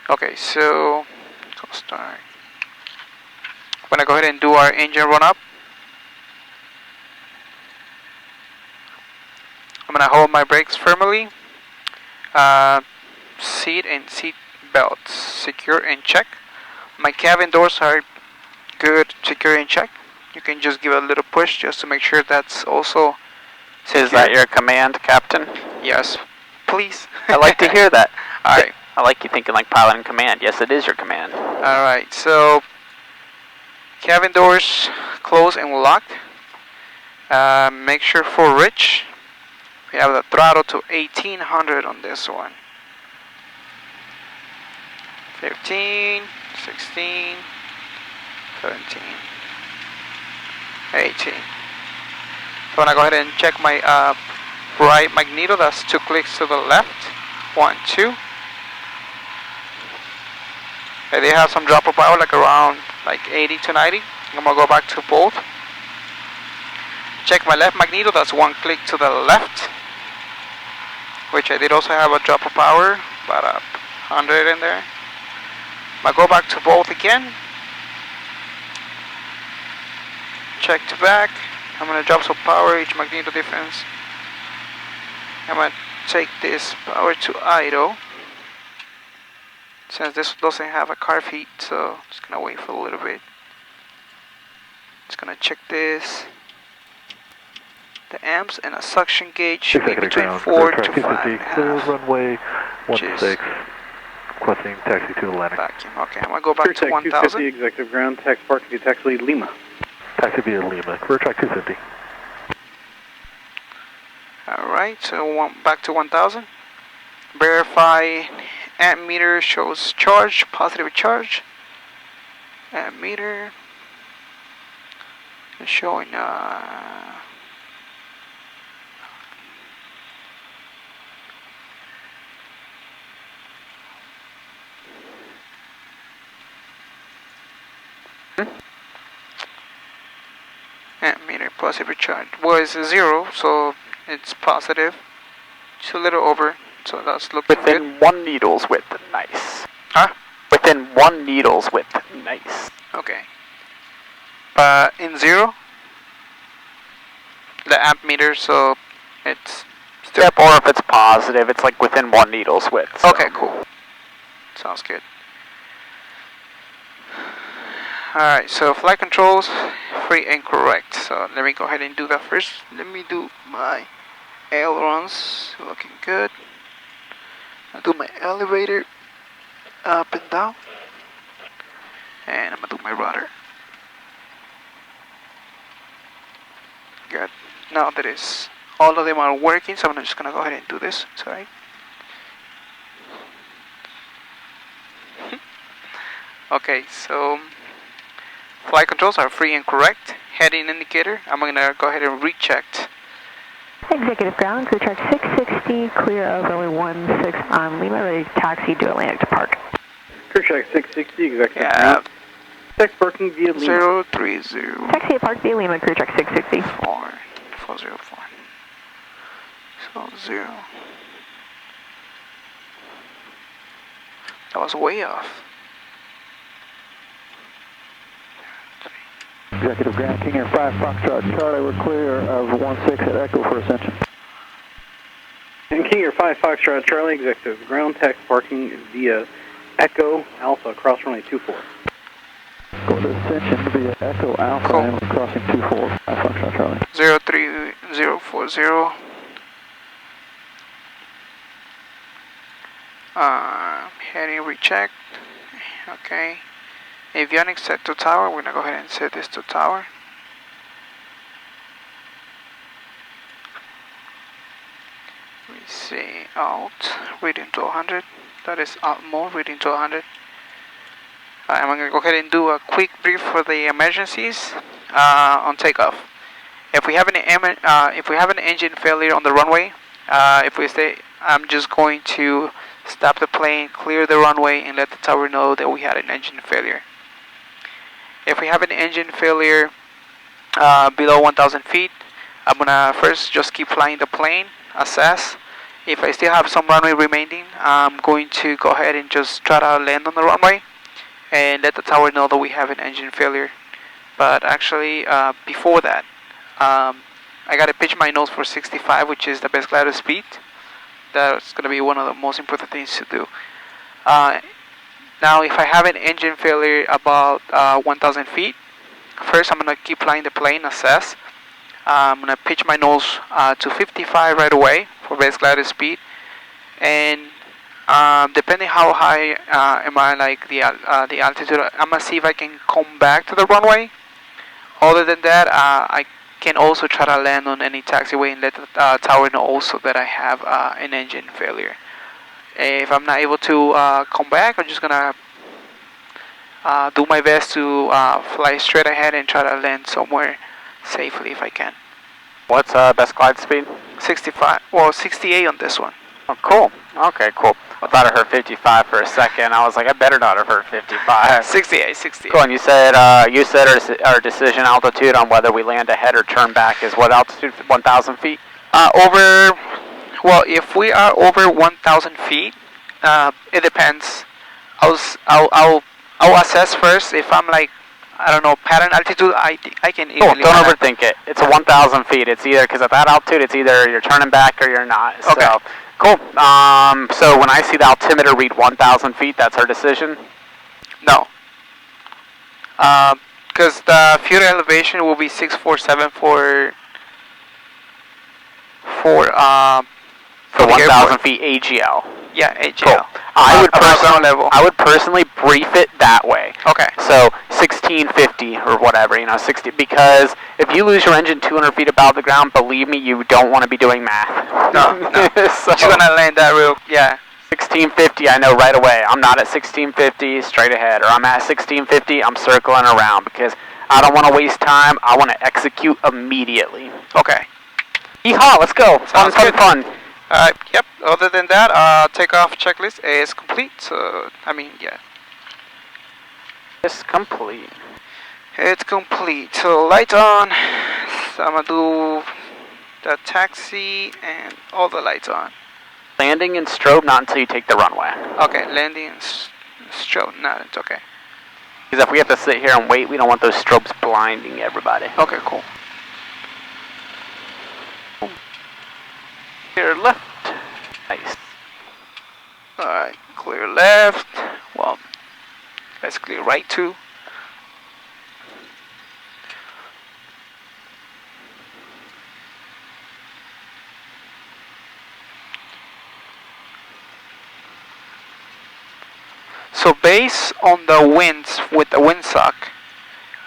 Okay, so let's start. I'm gonna go ahead and do our engine run up. I'm gonna hold my brakes firmly. Seat and seat belts secure and check. My cabin doors are good, secure and check. You can just give a little push just to make sure that's also secure. Is that your command, Captain? Yes, please. I like to hear that. Alright. I like you thinking like pilot in command. Yes, it is your command. Alright, so cabin doors closed and locked. Make sure for Rich, we have the throttle to 1800 on this one. 15, 16, 17, 18. So I'm gonna go ahead and check my right magneto. That's 2 clicks to the left. 1, 2. Okay, they have some drop of power like around 80 to 90. I'm gonna go back to both. Check my left magneto. That's 1 click to the left, which I did also have a drop of power, about 100 in there. I go back to both again. Check to back. I'm gonna drop some power, each magneto difference. I'm gonna take this power to idle. Since this doesn't have a car feed, so just gonna wait for a little bit. Just gonna check this. The amps and a suction gauge should be between 4 to 5.5. Runway 16. Requesting taxi to Atlantic. Vacuum. Okay, I'm gonna go back to 1000. 250, executive ground, taxi parking to taxi Lima. Taxi via Lima, career track 250. Alright, so back to 1000. Verify amp meter shows charge, positive charge. Amp meter is showing amp meter positive charge. Well, it's 0, so it's positive. Just a little over, so that's looking good. Within 1 needle's width, nice. Huh? Within 1 needle's width, nice. Okay. In 0, the amp meter, so it's still. Yep, or if it's positive, it's like within 1 needle's width. So. Okay, cool. Sounds good. Alright, so flight controls, free and correct. So let me go ahead and do that first. Let me do my ailerons, looking good. I'll do my elevator, up and down. And I'm gonna do my rudder. Good. Now that is, all of them are working, so I'm just gonna go ahead and do this. Sorry. Okay, so flight controls are free and correct. Heading indicator, I'm gonna go ahead and recheck. Executive ground, crew track 660, clear of runway 16 on Lima, ready to taxi to Atlantic to park. Crew track 660, executive ground. Taxi parking via Lima. 030. Taxi to park via Lima, crew track 660. 404. So 0. That was way off. Executive ground, King Air 5 Foxtrot Charlie, we're clear of 16 at Echo for ascension. And King Air 5 Foxtrot Charlie, executive ground, taxi parking via Echo Alpha, cross runway 24. Go to ascension via Echo Alpha, cool. And we're crossing 24, 5 Foxtrot Charlie. 03040. Heading rechecked. Okay. Avionics set to tower. We're gonna go ahead and set this to tower. We see alt reading to 100. That is alt mode reading to 100. I'm gonna go ahead and do a quick brief for the emergencies on takeoff. If we have an engine failure on the runway, I'm just going to stop the plane, clear the runway, and let the tower know that we had an engine failure. If we have an engine failure below 1,000 feet, I'm gonna first just keep flying the plane, assess. if I still have some runway remaining, I'm going to go ahead and just try to land on the runway and let the tower know that we have an engine failure. But actually, before that, I gotta pitch my nose for 65, which is the best glider speed. That's gonna be one of the most important things to do. Now, if I have an engine failure about 1,000 feet, first I'm gonna keep flying the plane, assess. I'm gonna pitch my nose to 55 right away for best glider speed, and depending how high am I like the altitude, I'm gonna see if I can come back to the runway. Other than that, I can also try to land on any taxiway and let the tower know also that I have an engine failure. If I'm not able to come back, I'm just gonna do my best to fly straight ahead and try to land somewhere safely if I can. What's best glide speed? 65, well 68 on this one. Oh, cool. Okay, cool. I thought I heard 55 for a second. I was like, I better not have heard 55. 68. Cool. And you said our decision altitude on whether we land ahead or turn back is what altitude? 1,000 feet. Well, if we are over 1,000 feet, it depends. I'll assess first. If I'm like, I don't know, pattern altitude, I can easily. Cool. Don't overthink it. It's 1,000 feet. It's either, because at that altitude, it's either you're turning back or you're not. Okay. So, cool. So when I see the altimeter read 1,000 feet, that's our decision? No. Because the fuel elevation will be 647 for 1,000 feet AGL. Yeah, AGL. Cool. I would personally brief it that way. Okay. So 1650 or whatever, 60, because if you lose your engine 200 feet above the ground, believe me, you don't want to be doing math. No. So, you're gonna land that real, yeah. 1650, I know right away. I'm not at 1650 straight ahead, or I'm at 1650, I'm circling around, because I don't want to waste time. I want to execute immediately. Okay. Yeehaw, let's go. Fun. Yep. Other than that, takeoff checklist is complete. So, yeah. It's complete. It's complete. So, lights on. So, I'm gonna do the taxi and all the lights on. Landing and strobe, not until you take the runway. Okay, landing and strobe, no, it's okay. Because if we have to sit here and wait, we don't want those strobes blinding everybody. Okay, cool. Clear left. Nice. Alright, clear left. Well, let's clear right too. So based on the winds with the windsock,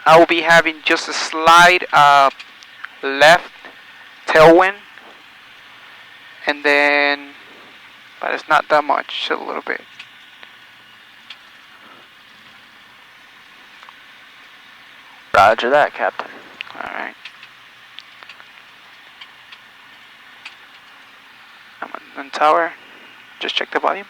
I will be having just a slight left tailwind, and then, but it's not that much, a little bit. Roger that, Captain. Alright. I'm on tower. Just check the volume.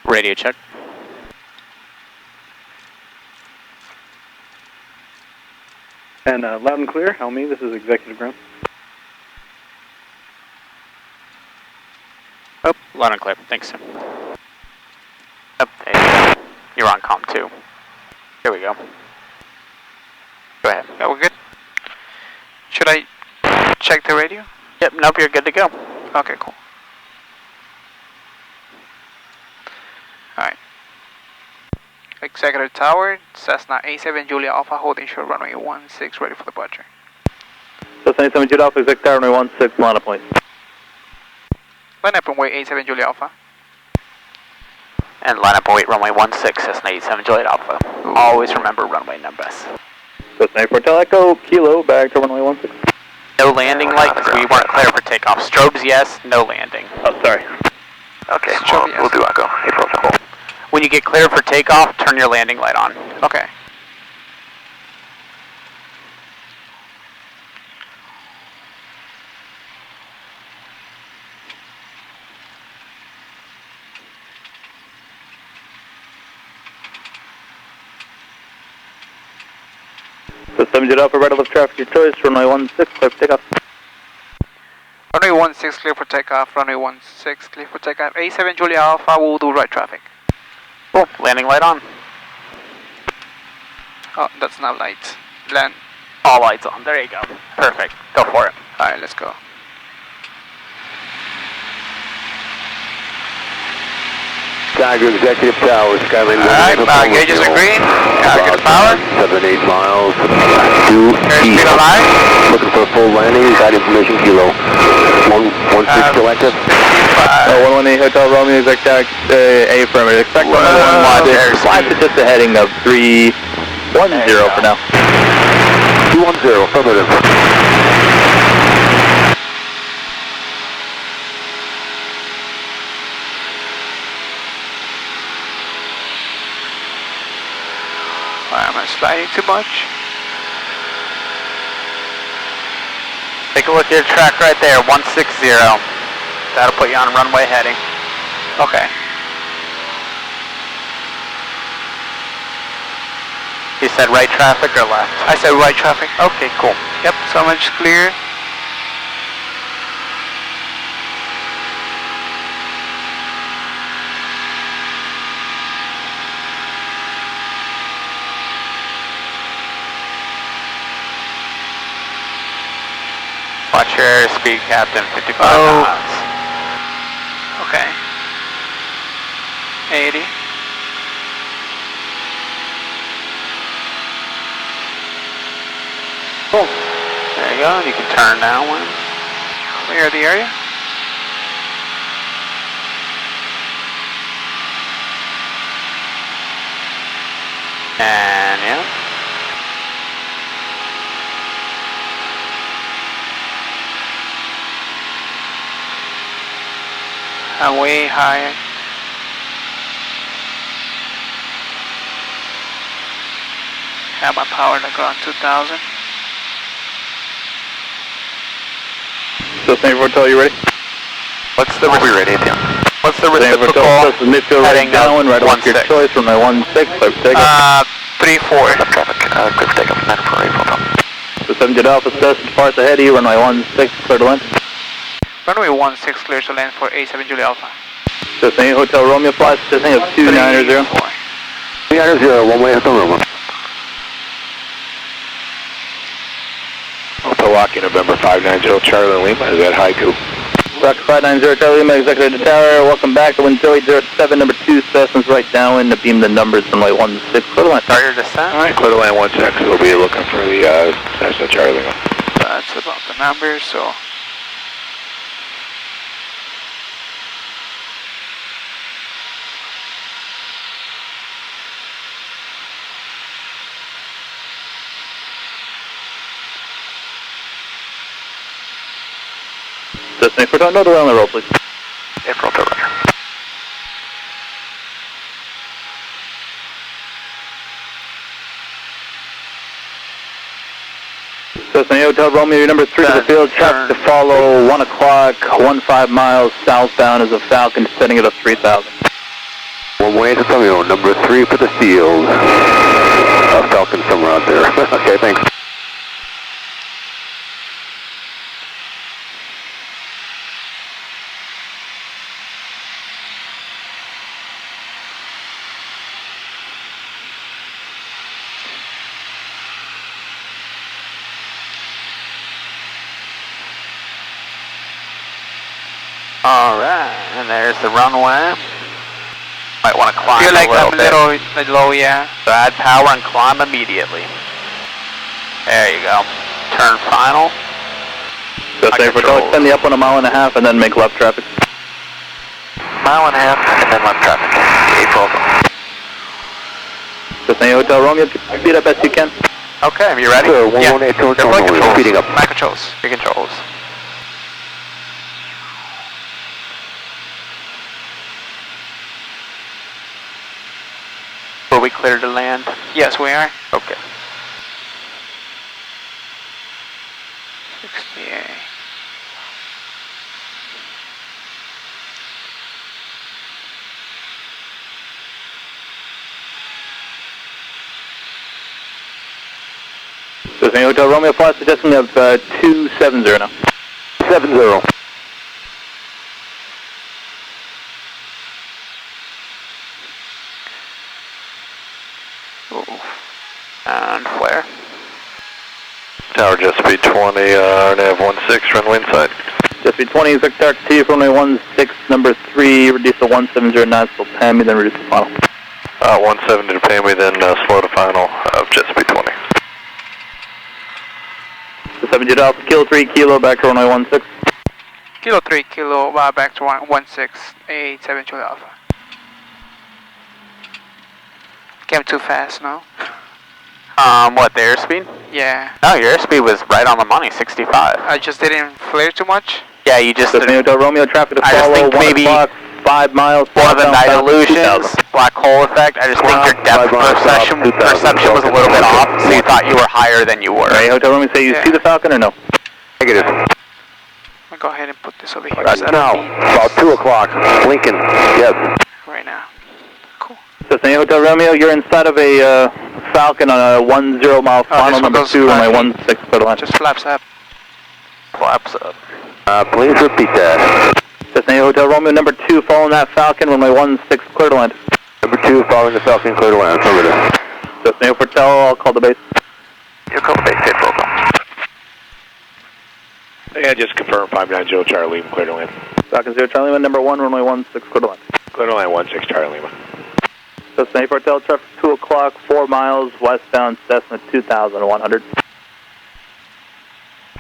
Radio check. And loud and clear, Helmy, this is Executive Ground. Oh, loud and clear. Thanks. Oh, hey, you're on comm 2. Here we go. Go ahead. Yeah, we're good. Should I check the radio? Yep, nope, you're good to go. Okay, cool. Alright. Executive Tower, Cessna A7 Julia Alpha, holding short runway 16, ready for departure. Cessna A7 Julia Alpha, Executive Tower, runway 16, line up, please. Line up runway A7 Julia Alpha. And line up and wait runway 16, Cessna 87 Juliet Alpha. Ooh. Always remember runway numbers. Cessna 84 Tel Echo, Kilo, back to runway 16. No landing light because we weren't clear for takeoff. Strobes, yes. No landing. Oh, sorry. Okay, Strobe, yes. we'll do Echo. April, cool. When you get cleared for takeoff, turn your landing light on. Okay. So 70 Alpha, right left traffic, your choice, runway 16, clear for takeoff. Runway 16 clear for takeoff, runway 16 clear for takeoff. A7 Julia Alpha will do right traffic. Cool, landing light on. Oh, that's not light. Land. All lights on, there you go. Perfect, go for it. Alright, let's go. Tiger Executive Tower, Skyline. Alright, gauges are green. Target power. 7-8 miles. 2 Airspeed alive. Looking for a full landing. Got information kilo. 1-6 still active. 118 Hotel Romeo, exact tag, A affirmative. Expect flight to just a heading of 310 for now. 210, affirmative. Am I sliding too much? Take a look at your track right there, 160. That'll put you on runway heading. Okay. You said right traffic or left? I said right traffic. Okay, cool. Yep, so much clear. Watch your airspeed, Captain, 55 Oh. knots. Okay. 80. Cool. There you go, you can turn downwind. Clear the area. And yeah. I'm way high. Have my power like around 2000. So St. Hotel, you ready? What's the ready, Tim. What's the St. reciprocal Hotel, this is midfield right heading down, of right off your 16? choice, runway 16, clear for takeoff. 3-4. Traffic, clear for takeoff, 9-4, April. So 70 Alpha, Cessna departs ahead of you, runway 16, clear to land. Runway 16 clear to land for A7 Julia Alpha. So St. Hotel Romeo flights, descending of 290. 3-4. 390, one way Hotel Romeo. Hotel Rocky, November 590, Charlie Lima, is that haiku? Rocket 590, Charlie Lima, executive to tower, welcome back to wind 0807, number 2, Cessna's right downwind to beam the numbers, runway 16, clear to land. Start your descent. Alright, clear to land 16, we'll be looking for the Cessna Charlie Lima. That's about the number, so. Cessna, no delay on the roll, please. April to Roger. Cessna Hotel Romeo, your number 3 to the field, traffic to follow, 1 o'clock, 15 miles southbound is a Falcon, descending at a 3000. One way to Romeo, number 3 for the field. Falcon somewhere out there. Okay, thanks. Alright, and there's the runway. Might want to climb Feel like a little I'm bit. a little low, yeah. So add power and climb immediately. There you go. Turn final. Cessna Hotel, extend the up 1.5 miles and then make left traffic. 1.5 miles and then left traffic. April. Cessna Hotel Romeo, speed up as you can. Okay, are you ready? Sir, Yeah. 118 towards Your flight Romeo, controls. speeding up. My controls. Your controls. Were we clear to land? Yes, we are. Okay. 68. Cessna Hotel Romeo, flight suggesting of 270 now. 70. And flare. Tower just speed 20, nav 16, runway inside. Just speed 20, Victor T, runway 16, number 3, reduce to 170 knots, so PAMI, then reduce the final. 170 to PAMI, then slow to final of jet speed 20. So 70 Alpha, Kilo 3, Kilo, back to runway 16. Kilo 3, Kilo, back to 16, 872 Alpha. Came too fast, no? What, the airspeed? Yeah. No, your airspeed was right on the money, 65. I just didn't flare too much. Yeah, you just Cessna Hotel Romeo, traffic to I just follow, think 1 maybe o'clock, 5 miles. one of the night southbound, illusions, 2000. black hole effect. I just think your depth perception was a little bit off, so you thought you were higher than you were. Alright, Hotel Romeo, say you see the Falcon or no? Negative. I'll go ahead and put this over here. Now, about 2 o'clock. Lincoln, yes. Right now. Cool. Cessna Hotel Romeo, you're inside of a Falcon on a 10 mile final, this one number goes 2, runway flat. 16, clear to land. Just flaps up. Flaps up. Please repeat that. Cessna Hotel Romeo, number 2, following that Falcon, runway 16, clear to land. Number 2, following the Falcon, clear to land. Affirmative. Cessna Hotel, I'll call the base. You'll call the base, hit local. Yeah, just confirm 590 Charlie Lima, clear to land. Falcon 0 Charlie Lima, number 1, runway 16, clear to land. Clear to land 16 Charlie Lima. Cessna Hotel, traffic 2 o'clock, 4 miles, westbound Cessna 2100.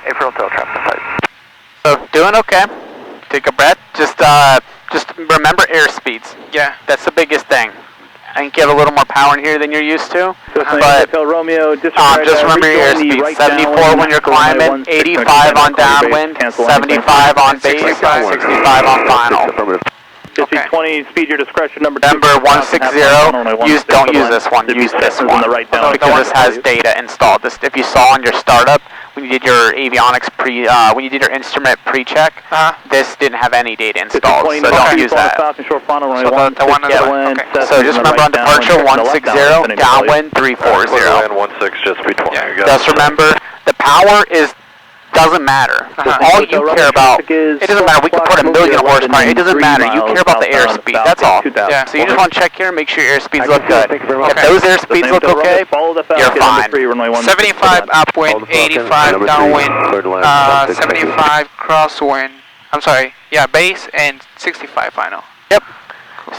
April Hotel, traffic inside. So, doing okay. Take a breath. Just remember airspeeds. Yeah. That's the biggest thing. I think you have a little more power in here than you're used to. Cessna But Hotel Romeo, just remember your airspeed. 74 when you're climbing, 85 on downwind, 75 on base, 65 on final. Just speed 20, speed your discretion, number 2. Remember 160, don't use this one, use this one. Because this has data installed. This, if you saw on your startup, when you did your avionics when you did your instrument pre-check, this didn't have any data installed, so don't use that. So just remember on departure 160, downwind 340. Land 16, just speed 20. Yeah. Just remember, the power doesn't matter. All you care about, it doesn't matter, we can put a million horsepower, it doesn't matter, you care about the airspeed, that's all. Yeah. So you just want to check here and make sure your airspeeds look good. Thank you very much. If those airspeeds look okay, you're fine. 75 upwind, 85 downwind, 75 crosswind. I'm sorry, yeah, base and 65 final. Yep.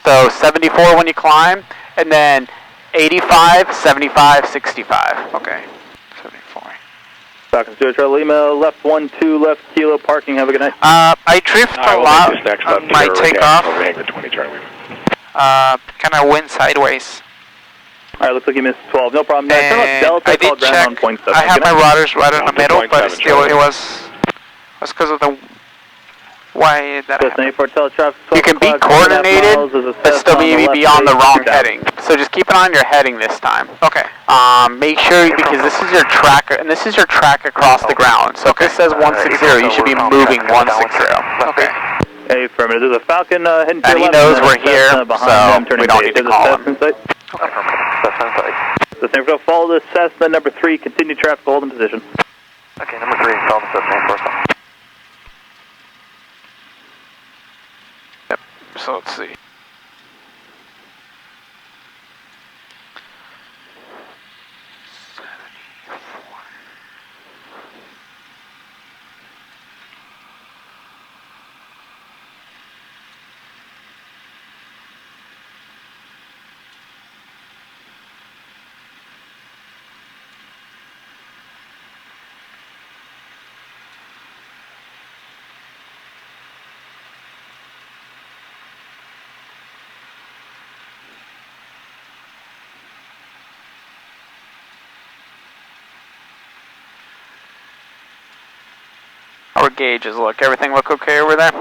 So 74 when you climb, and then 85, 75, 65. Okay. 74. Falcon 0 Charlie Lima, left 12, left Kilo, parking, have a good night. I drift a lot on my takeoff. Hangar 20 Charlie Lima. Kind of went sideways. Alright, looks like you missed 12, no problem. And Delta, I did check, I have my rudders right in the middle, but still it was because of the why that happened. You can be coordinated, but still maybe be on the wrong heading. So just keep an eye on your heading this time. Okay. Make sure, because this is your track, and this is your track across the ground. So if this says 160, you should be moving 160. Okay. Hey, affirmative. There's a Falcon heading to And he knows we're here, so we don't need to call him. The San Francisco, follow the Cessna number 3, continue traffic, hold in position. Okay, number 3, follow the Cessna 4. Yep, so let's see. Our gauges look. Everything look okay over there?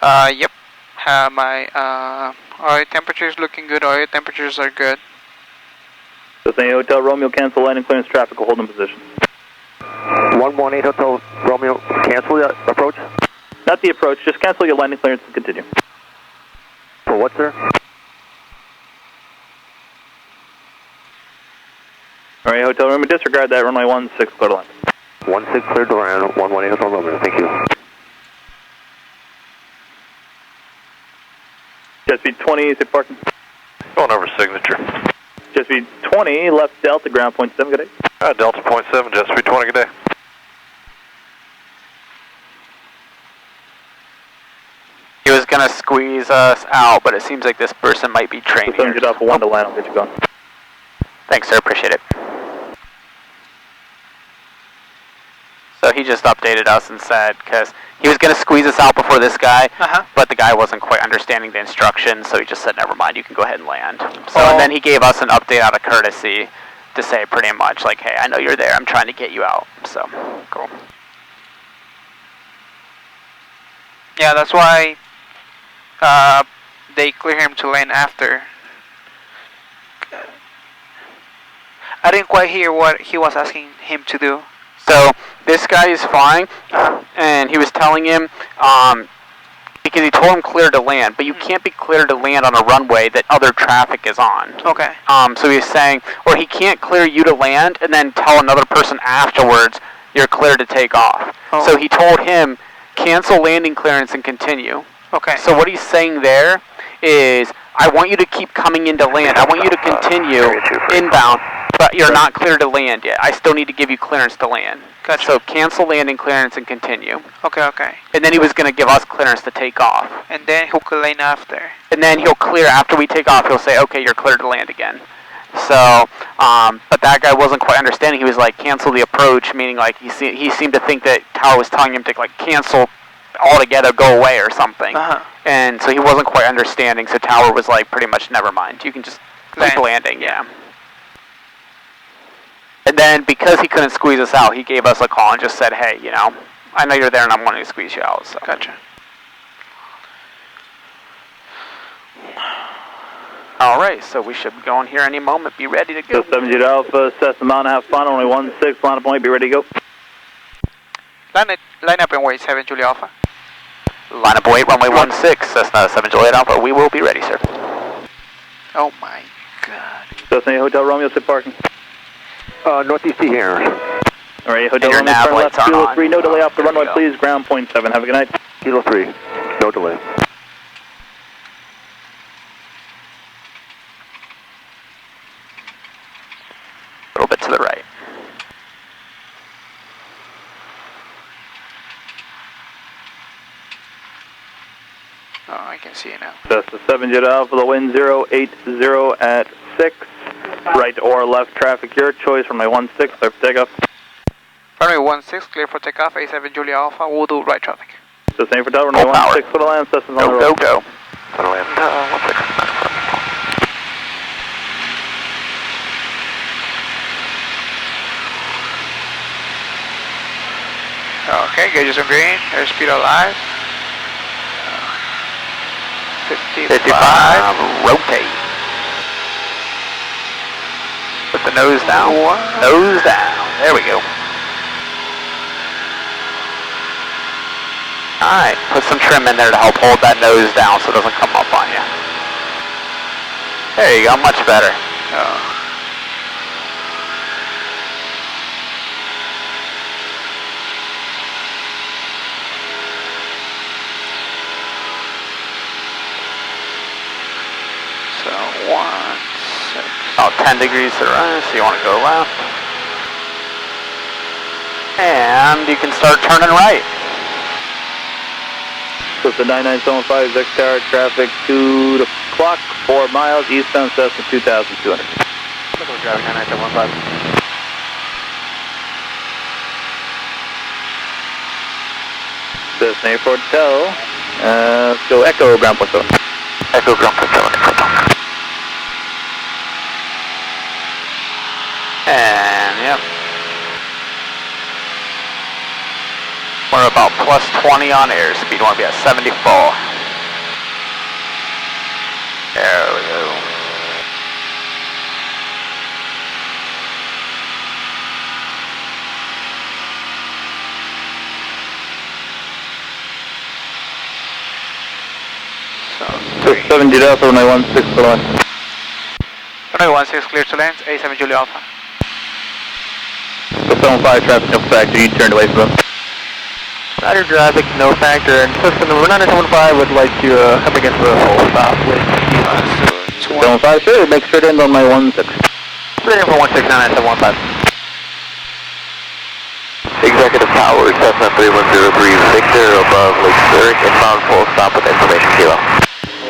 Yep. My oil temperature is looking good. Oil temperatures are good. Cessna Hotel Romeo, cancel landing clearance traffic, hold in position. 118 Hotel Romeo, cancel the approach? Not the approach, just cancel your landing clearance and continue. For what, sir? Alright, Hotel Romeo, disregard that, runway 16, clear to land. 16 clear to land, 118 Hotel Romeo, thank you. Jet speed 20, sit parking. Going over signature. Jet speed 20, left Delta, ground point 7, good day. Delta point 7, jet speed 20, good day. He was gonna squeeze us out, but it seems like this person might be training. Send it up 1 to land, I'll get you going. Thanks, sir, appreciate it. So he just updated us and said, because he was going to squeeze us out before this guy, but the guy wasn't quite understanding the instructions, so he just said, never mind, you can go ahead and land. So and then he gave us an update out of courtesy to say pretty much like, hey, I know you're there, I'm trying to get you out. So, cool. Yeah, that's why they clear him to land after. I didn't quite hear what he was asking him to do. So this guy is flying, and he was telling him, because he told him clear to land, but you can't be clear to land on a runway that other traffic is on. Okay. So he was saying, or he can't clear you to land and then tell another person afterwards you're clear to take off. Oh. So he told him, cancel landing clearance and continue. Okay. So what he's saying there is, I want you to keep coming into land. I want you to continue inbound, but you're not clear to land yet. I still need to give you clearance to land. Gotcha. So cancel landing clearance and continue. Okay, okay. And then he was going to give us clearance to take off. And then he'll land after. And then he'll clear, after we take off, he'll say, okay, you're clear to land again. So, but that guy wasn't quite understanding. He was like, cancel the approach, meaning like he seemed to think that Tower was telling him to like cancel altogether, go away or something. And so he wasn't quite understanding, so Tower was like, pretty much, never mind. You can just keep landing, yeah. And then because he couldn't squeeze us out, he gave us a call and just said, hey, you know, I know you're there and I'm wanting to squeeze you out. So. Gotcha. Alright, so we should be going here any moment. Be ready to go. 70 Alpha, Cessna Mountain, have fun, only 16, line up point, be ready to go. Line up and wait, 7 Julia Alpha. Line up wait, runway 16, Cessna 7 Juliet Alpha. We will be ready, sir. Oh my god. Cessna Hotel Romeo, sit parking. Northeast here. Alright, Hotel Romeo, turn left, Kilo 3, no delay off the runway, please, ground point 7. Have a good night. Kilo 3, no delay. A little bit to the right. Oh, I can see it now. Cessna 7 Jet Alpha, the wind 080 at 6. Right or left traffic, your choice, runway 16, clear for takeoff. Runway 16, clear for takeoff, A7 Julia Alpha, we'll do right traffic. So same for Delta, runway 16 for the land, Cessna's on the road. Go. For the land, 16. Okay, gauges on green, airspeed alive. 55, rotate. Put the nose down. Nose down. There we go. Alright, put some trim in there to help hold that nose down so it doesn't come up on you. There you go, much better. Oh. So 16. About 10 degrees to the right, so you want to go left. And you can start turning right. So it's the 9975 X Tower traffic 2 o'clock, 4 miles, eastbound Cessna 2200. Driving 99715. Cessna Airport Hotel, let's go Echo ground point 7. Echo ground point 7. And, yep. We're about plus 20 on airspeed. We want to be at 74. There we go. So 7 Jet Alpha, runway 16 for the land. Runway 16 clear to land, A7 Julia Alpha. System 5 traffic, no factor, you turned away from him. Roger traffic, no factor, and system number 975 would like to come against the full stop with System 5, sure, make straight in on my 16. Straight in for 169.715. Executive Tower, Cessna 3103 Victor above Lake Zurich, inbound full stop with information kilo.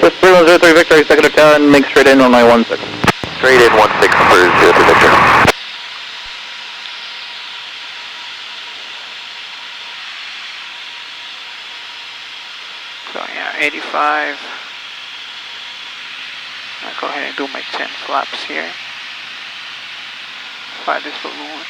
This 3103 Victor, Executive Tower, and make straight in on my 16. Straight in 16 for 03 Victor. So yeah, 85. I'll go ahead and do my 10 flaps here. Fly this balloon.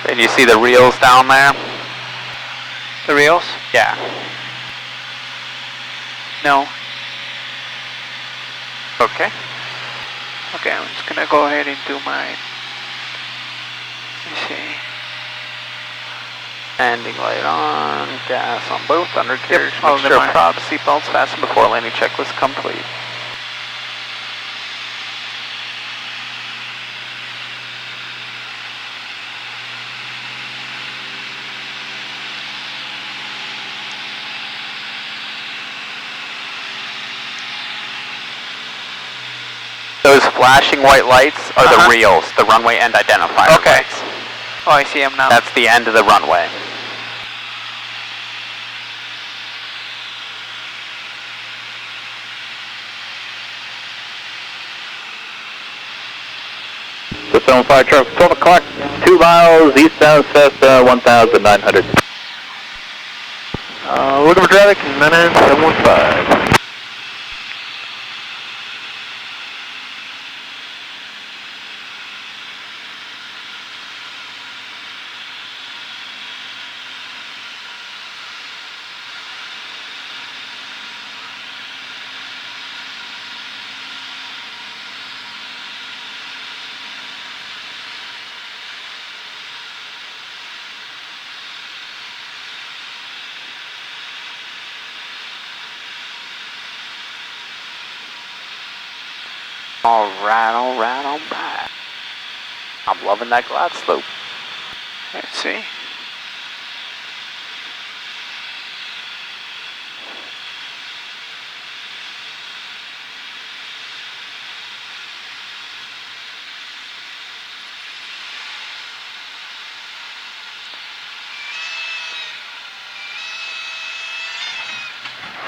And you see the reels down there? The reels? Yeah. No. Okay. Okay, I'm just gonna go ahead and do my, let's see. Landing light on, gas on both, undercarriage, all mixture of of them props, seatbelts fastened before landing checklist complete. Those flashing white lights are the reels, the runway end identifier lights. Oh, I see them now. That's the end of the runway. System 5 traffic, 12 o'clock, 2 miles, eastbound Cessna 1900. Looking for traffic, 99715. Alright. I'm loving that glide slope. Let's see.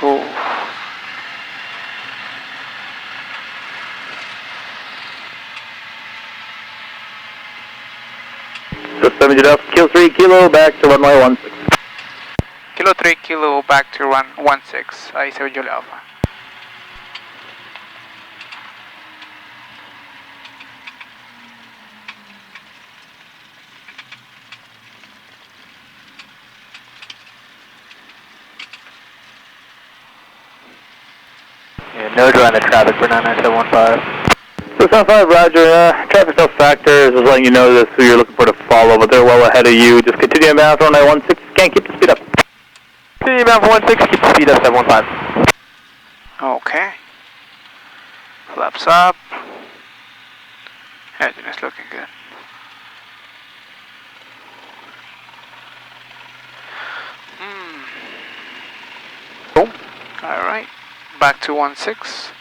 Oh. System engine up, Kilo 3 Kilo, back to runway 16. Kilo 3 Kilo back to run 16, I-7 Julia Alpha. Yeah, no drawing the traffic for 99715. System 5, roger, traffic no factors, just letting you know this who you're looking for to follow, but they're well ahead of you. Just continue inbound for runway 16, can't keep the speed up. Continue inbound for 16, keep the speed up 715. Okay. Flaps up. Engine is looking good. Cool. Alright. Back to 16.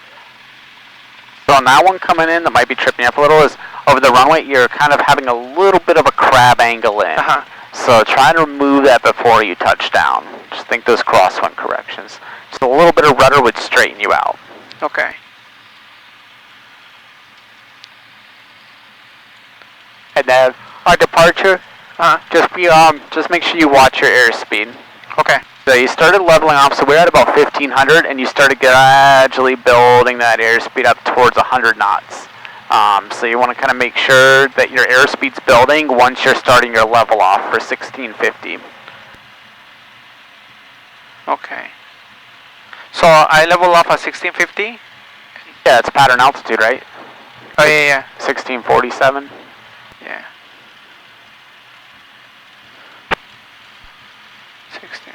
So on that one coming in, that might be tripping up a little, is over the runway, you're kind of having a little bit of a crab angle in. So try to remove that before you touch down. Just think those crosswind corrections. Just a little bit of rudder would straighten you out. Okay. And then our departure, just make sure you watch your airspeed. Okay. So you started leveling off, so we're at about 1500, and you started gradually building that airspeed up towards 100 knots. So you want to kind of make sure that your airspeed's building once you're starting your level off for 1650. Okay. So I level off at 1650? Yeah, it's pattern altitude, right? Oh, yeah. 1647. 16.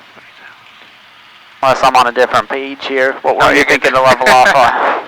Unless I'm on a different page here. What were you thinking to level off on?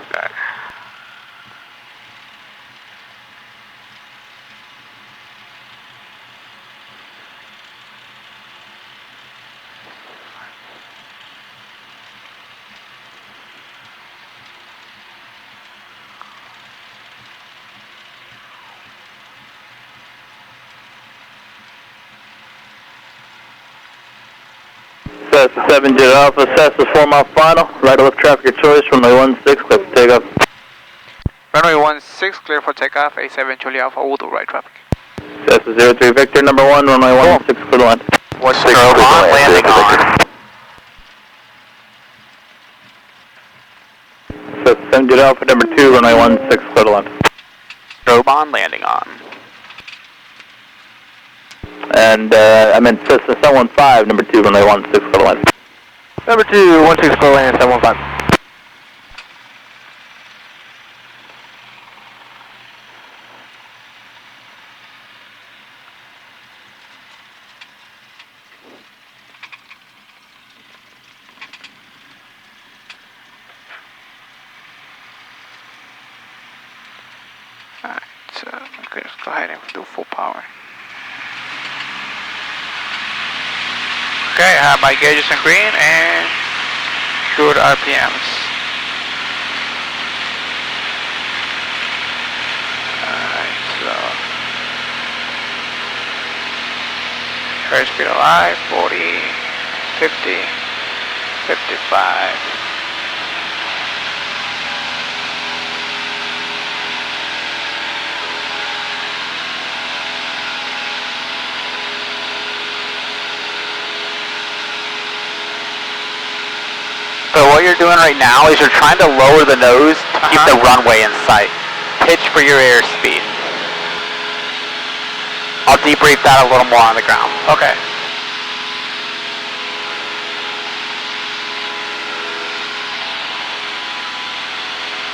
Cessna 7 Jet Alpha, Cessna 4 mile final, right to left traffic your choice, runway 16, clear for takeoff. Runway 16, clear for takeoff, A7 Julia Alpha, Udo, right traffic. Cessna 03 Victor, number 1, runway 16, clear to land. What's the on landing on? Cessna 7 Jet Alpha, number 2, runway 16, clear to land. Robon landing on. And I meant Cessna 715, number 2, runway 16, clear to land. Number 2, 16 clear land, 715. Alright, so okay, let's go ahead and do full power. Okay, I have my gauges in green and good RPMs. Alright, so airspeed alive, 40, 50, 55. So what you're doing right now is you're trying to lower the nose to keep the runway in sight. Pitch for your airspeed. I'll debrief that a little more on the ground. Okay.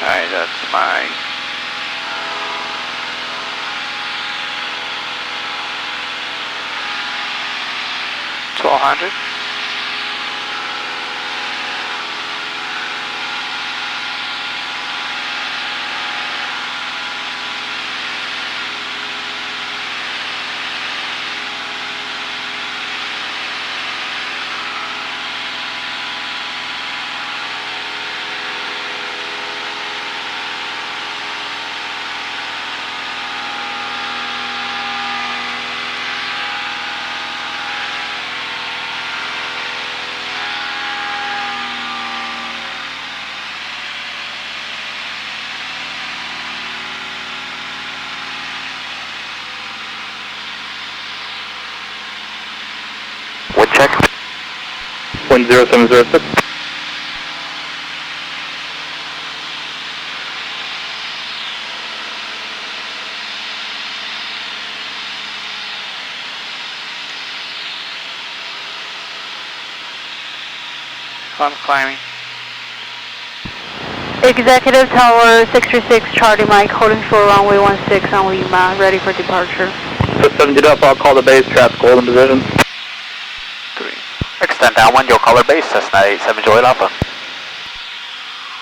Alright, that's my 1200. Wind check. Wind 0706. I'm climbing. Executive Tower 636 Charlie Mike, holding short runway 16 on Lima, ready for departure. So 7 Jet Alpha, I'll call the base, traffic hold in position. 3. Extend downwind, you'll color base, Cessna 87 Juliet Alpha.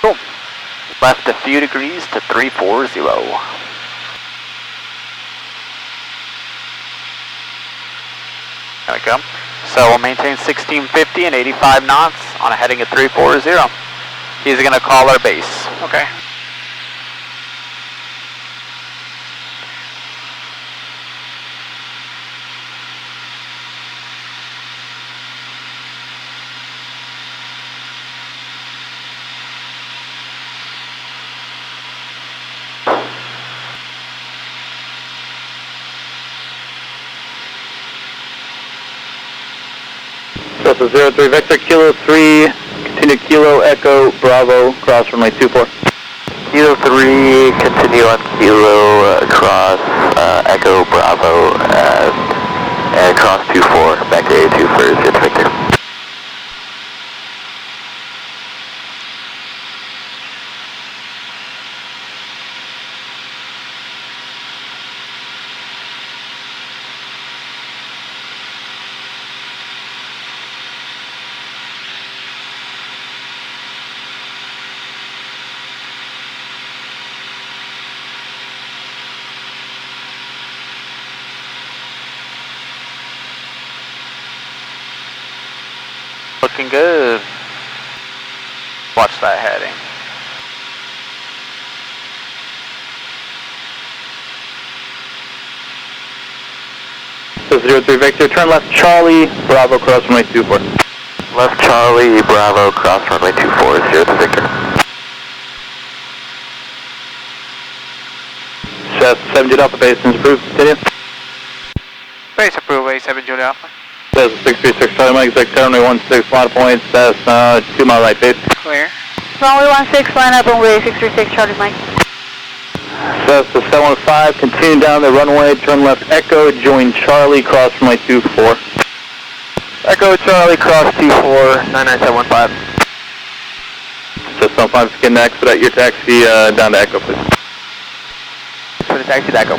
Boom. Left a few degrees to 340. There we go. So we'll maintain 1650 and 85 knots on a heading of 340. He's going to call our base. Okay. Delta 03 Vector Kilo 3, continue Kilo Echo Bravo, cross runway 24. Kilo 3, continue on Kilo, cross Echo Bravo, and cross 24, back to A2 for Jet Victor. Looking good. Watch that heading. So 03 Victor, turn left Charlie, Bravo, cross runway 24. Left Charlie, Bravo, cross runway 24, 03 Victor. Chef 7 Jet Alpha, base is approved, continue. Base approved, A7 Julia Alpha. Cessna 636 Charlie Mike, Victor, runway 16, line of points, Cessna 2 mile right base. Clear. Runway 16, line up runway 636 Charlie Mike. Cessna 715, continue down the runway, turn left Echo, join Charlie, cross runway 24. Echo Charlie, cross 24, 99715. Cessna 5, begin to expedite your taxi down to Echo, please. For the taxi to Echo.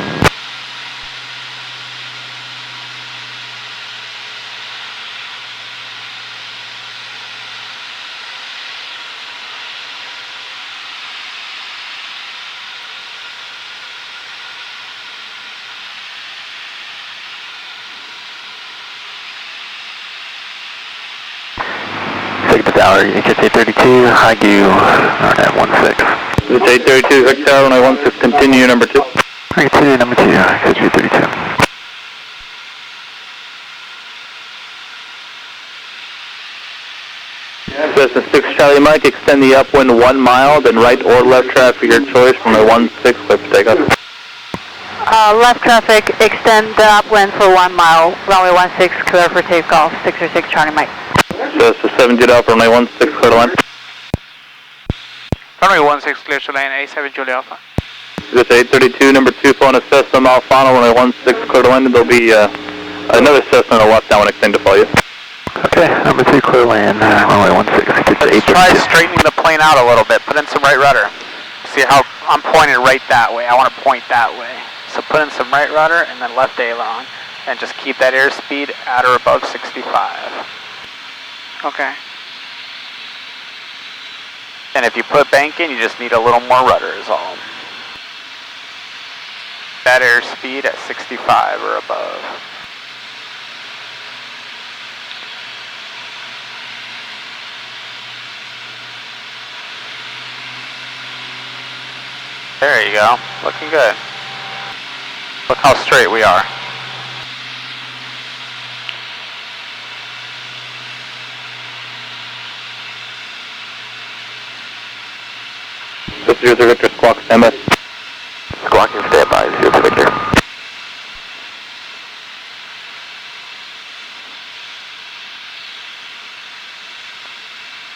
Tower, HSA 32, Highview, RNAV 16. It's 832, Victor, runway 16, continue number 2. 32, number 2, HSA 32. Cessna 6 Charlie Mike, extend the upwind 1 mile, then right or left traffic, your choice, runway 16, clear for takeoff. Left traffic, extend the upwind for 1 mile, runway 16, clear for takeoff, 636 Charlie Mike. Cessna 7 Jet Alpha, runway 16, clear to land. Runway 16 clear to land, A7 Julia Alpha. This 832, number 2, phone a Cessna Malfano, runway 16, clear to land, and there'll be another Cessna on the left now when extend to follow you. Okay, number 2, clear land, runway 16, Let's try straightening the plane out a little bit, put in some right rudder. See how I'm pointed right that way, I want to point that way. So put in some right rudder and then left aileron, and just keep that airspeed at or above 65. Okay. And if you put bank in, you just need a little more rudder is all. That airspeed at 65 or above. There you go, looking good. Look how straight we are. This is 0 Victor, squawk, stand by. Squawking standby, 0 Victor.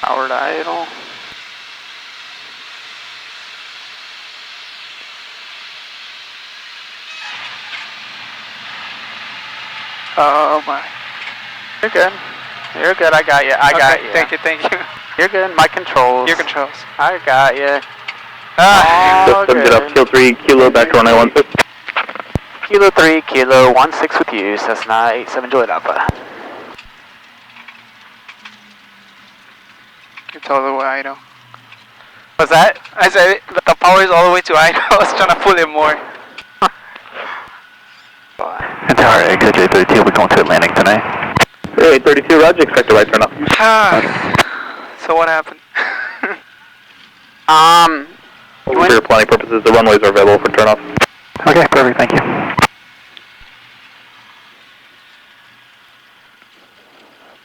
Powered idle. Oh my. You're good. You're good, I got you. I got you. Thank you, thank you. You're good, my controls. Your controls. I got you. System get up, Kilo 3, Kilo, back to runway 16. Kilo 3, Kilo 16 with you, Cessna 87 Juliet Alpha. It's all the way idle. What's that? I said the power is all the way to idle. I was trying to pull it more. Tower exit 32, we're going to landing tonight. 832, Roger, expect a right turn off. So what happened? For your planning purposes, the runways are available for turn off. Okay, perfect, thank you.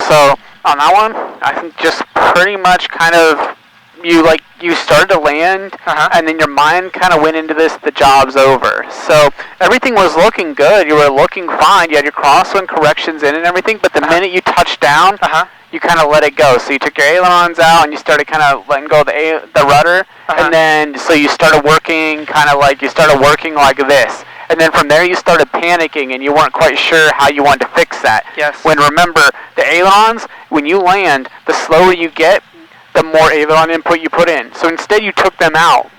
So, on that one, I think just pretty much kind of, you started to land, and then your mind kind of went into this, the job's over. So, everything was looking good, you were looking fine, you had your crosswind corrections in and everything, but the minute you touched down, you kind of let it go. So you took your ailerons out, and you started kind of letting go of the rudder, and then, so you started working kind of like, like this. And then from there you started panicking and you weren't quite sure how you wanted to fix that. Yes. When remember, the ailerons, when you land, the slower you get, the more aileron input you put in. So instead you took them out.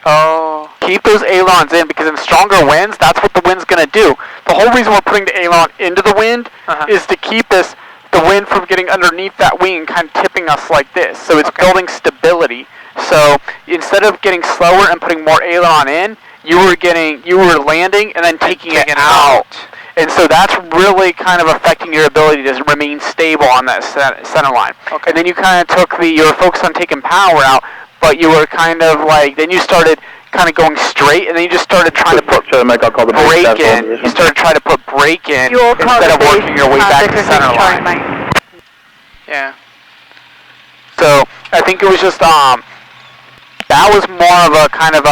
Oh. Keep those ailerons in, because in stronger winds, that's what the wind's going to do. The whole reason we're putting the aileron into the wind is to keep the wind from getting underneath that wing and kind of tipping us like this. So it's building stability. So instead of getting slower and putting more aileron in, you were landing and then taking it out. And so that's really kind of affecting your ability to remain stable on that center line. Okay. And then you kind of you were focused on taking power out, but you were kind of like, then you started kind of going straight, and then you just started trying to put brake in. You started trying to put brake in instead of working your way back to center line. Yeah. So I think it was just that was more of a kind of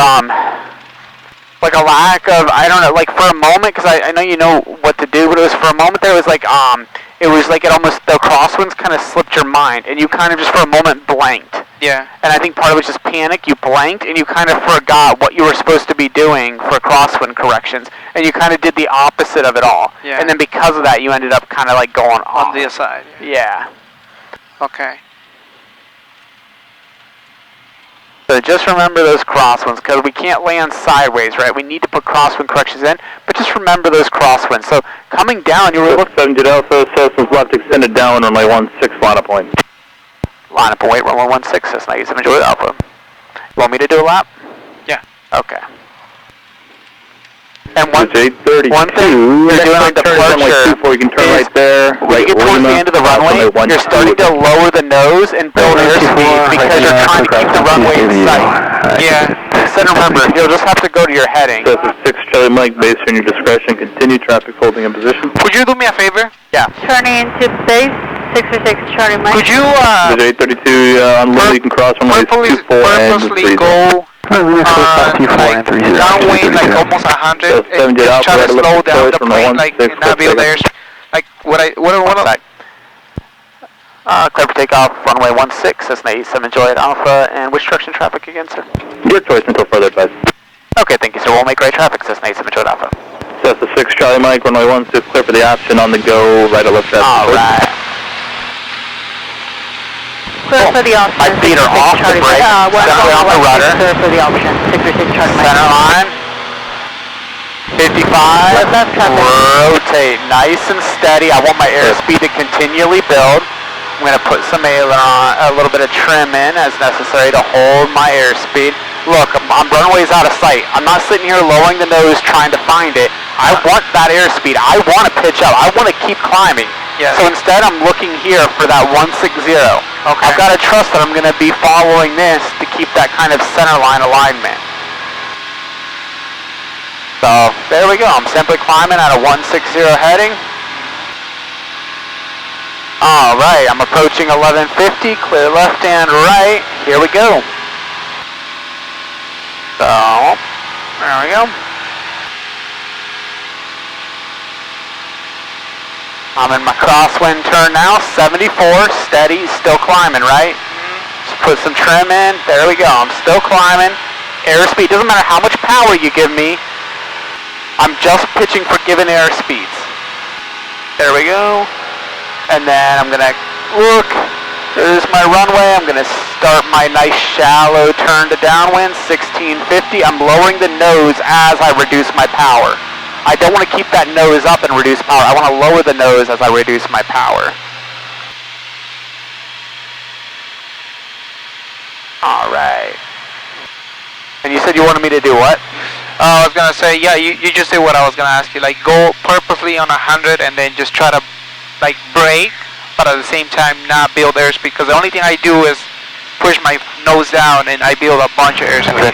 like a lack of, I don't know, like for a moment, because I know you know what to do, but it was for a moment there was like it almost, the crosswinds kind of slipped your mind, and you kind of just for a moment blanked. Yeah. And I think part of it was just panic. You blanked, and you kind of forgot what you were supposed to be doing for crosswind corrections, and you kind of did the opposite of it all. Yeah. And then because of that, you ended up kind of like going off. On the side. Yeah. Okay. So just remember those crosswinds, because we can't land sideways, right? We need to put crosswind corrections in, but just remember those crosswinds. So coming down, you were looking... 7 Jet Alpha, Cessna's left extended down, runway 16, line up point. Line up point, runway 16, Cessna 87, enjoy the Alpha. You want me to do a lap? Yeah. Okay. And one thing you're doing on departure you can turn right there. When you get towards the end of the runway, you're starting to lower the nose and build airspeed because you're trying to keep the runway in sight. Yeah. So remember, you'll just have to go to your heading. Cessna 6 Charlie Mike, based on your discretion, continue traffic holding in position. Could you do me a favor? Yeah. Turning into base, 646 Charlie Mike. Could you, 832, on Lily, you can cross runway 24 and 30. go like downwind like almost 100 and just try to slow down the plane like not build airs. Like what clear for takeoff, runway 16, Cessna 87, Juliet Alpha, and which direction traffic again, sir? Your choice until further advice. Okay, thank you, sir. We'll make right traffic, Cessna 87, Juliet Alpha. Cessna 6 Charlie Mike, runway 16, clear for the option on the go, right or left side. Alright. Clear for the option. My feet are off the brake, center on the rudder. Clear for the option, 646 Charlie Mike. Center line. 55. Left traffic. Rotate nice and steady. I want my airspeed to continually build. I'm going to put some aileron, a little bit of trim in as necessary to hold my airspeed. Look, I'm runways out of sight. I'm not sitting here lowering the nose trying to find it. I want that airspeed. I want to pitch up. I want to keep climbing. Yes. So instead, I'm looking here for that 160. Okay. I've got to trust that I'm going to be following this to keep that kind of center line alignment. So there we go. I'm simply climbing at a 160 heading. All right, I'm approaching 1150. Clear left and right. Here we go. So there we go. I'm in my crosswind turn now, 74, steady, still climbing, right? Just put some trim in, there we go, I'm still climbing. Airspeed, doesn't matter how much power you give me, I'm just pitching for given airspeeds. There we go. And then I'm gonna look, there's my runway, I'm gonna start my nice shallow turn to downwind, 1650. I'm lowering the nose as I reduce my power. I don't want to keep that nose up and reduce power. I want to lower the nose as I reduce my power. All right. And you said you wanted me to do what? I was going to say, yeah, you just did what I was going to ask you. Like, go purposely on 100 and then just try to, like, brake, but at the same time not build airspeed. Because the only thing I do is push my nose down and I build a bunch of airspeed. So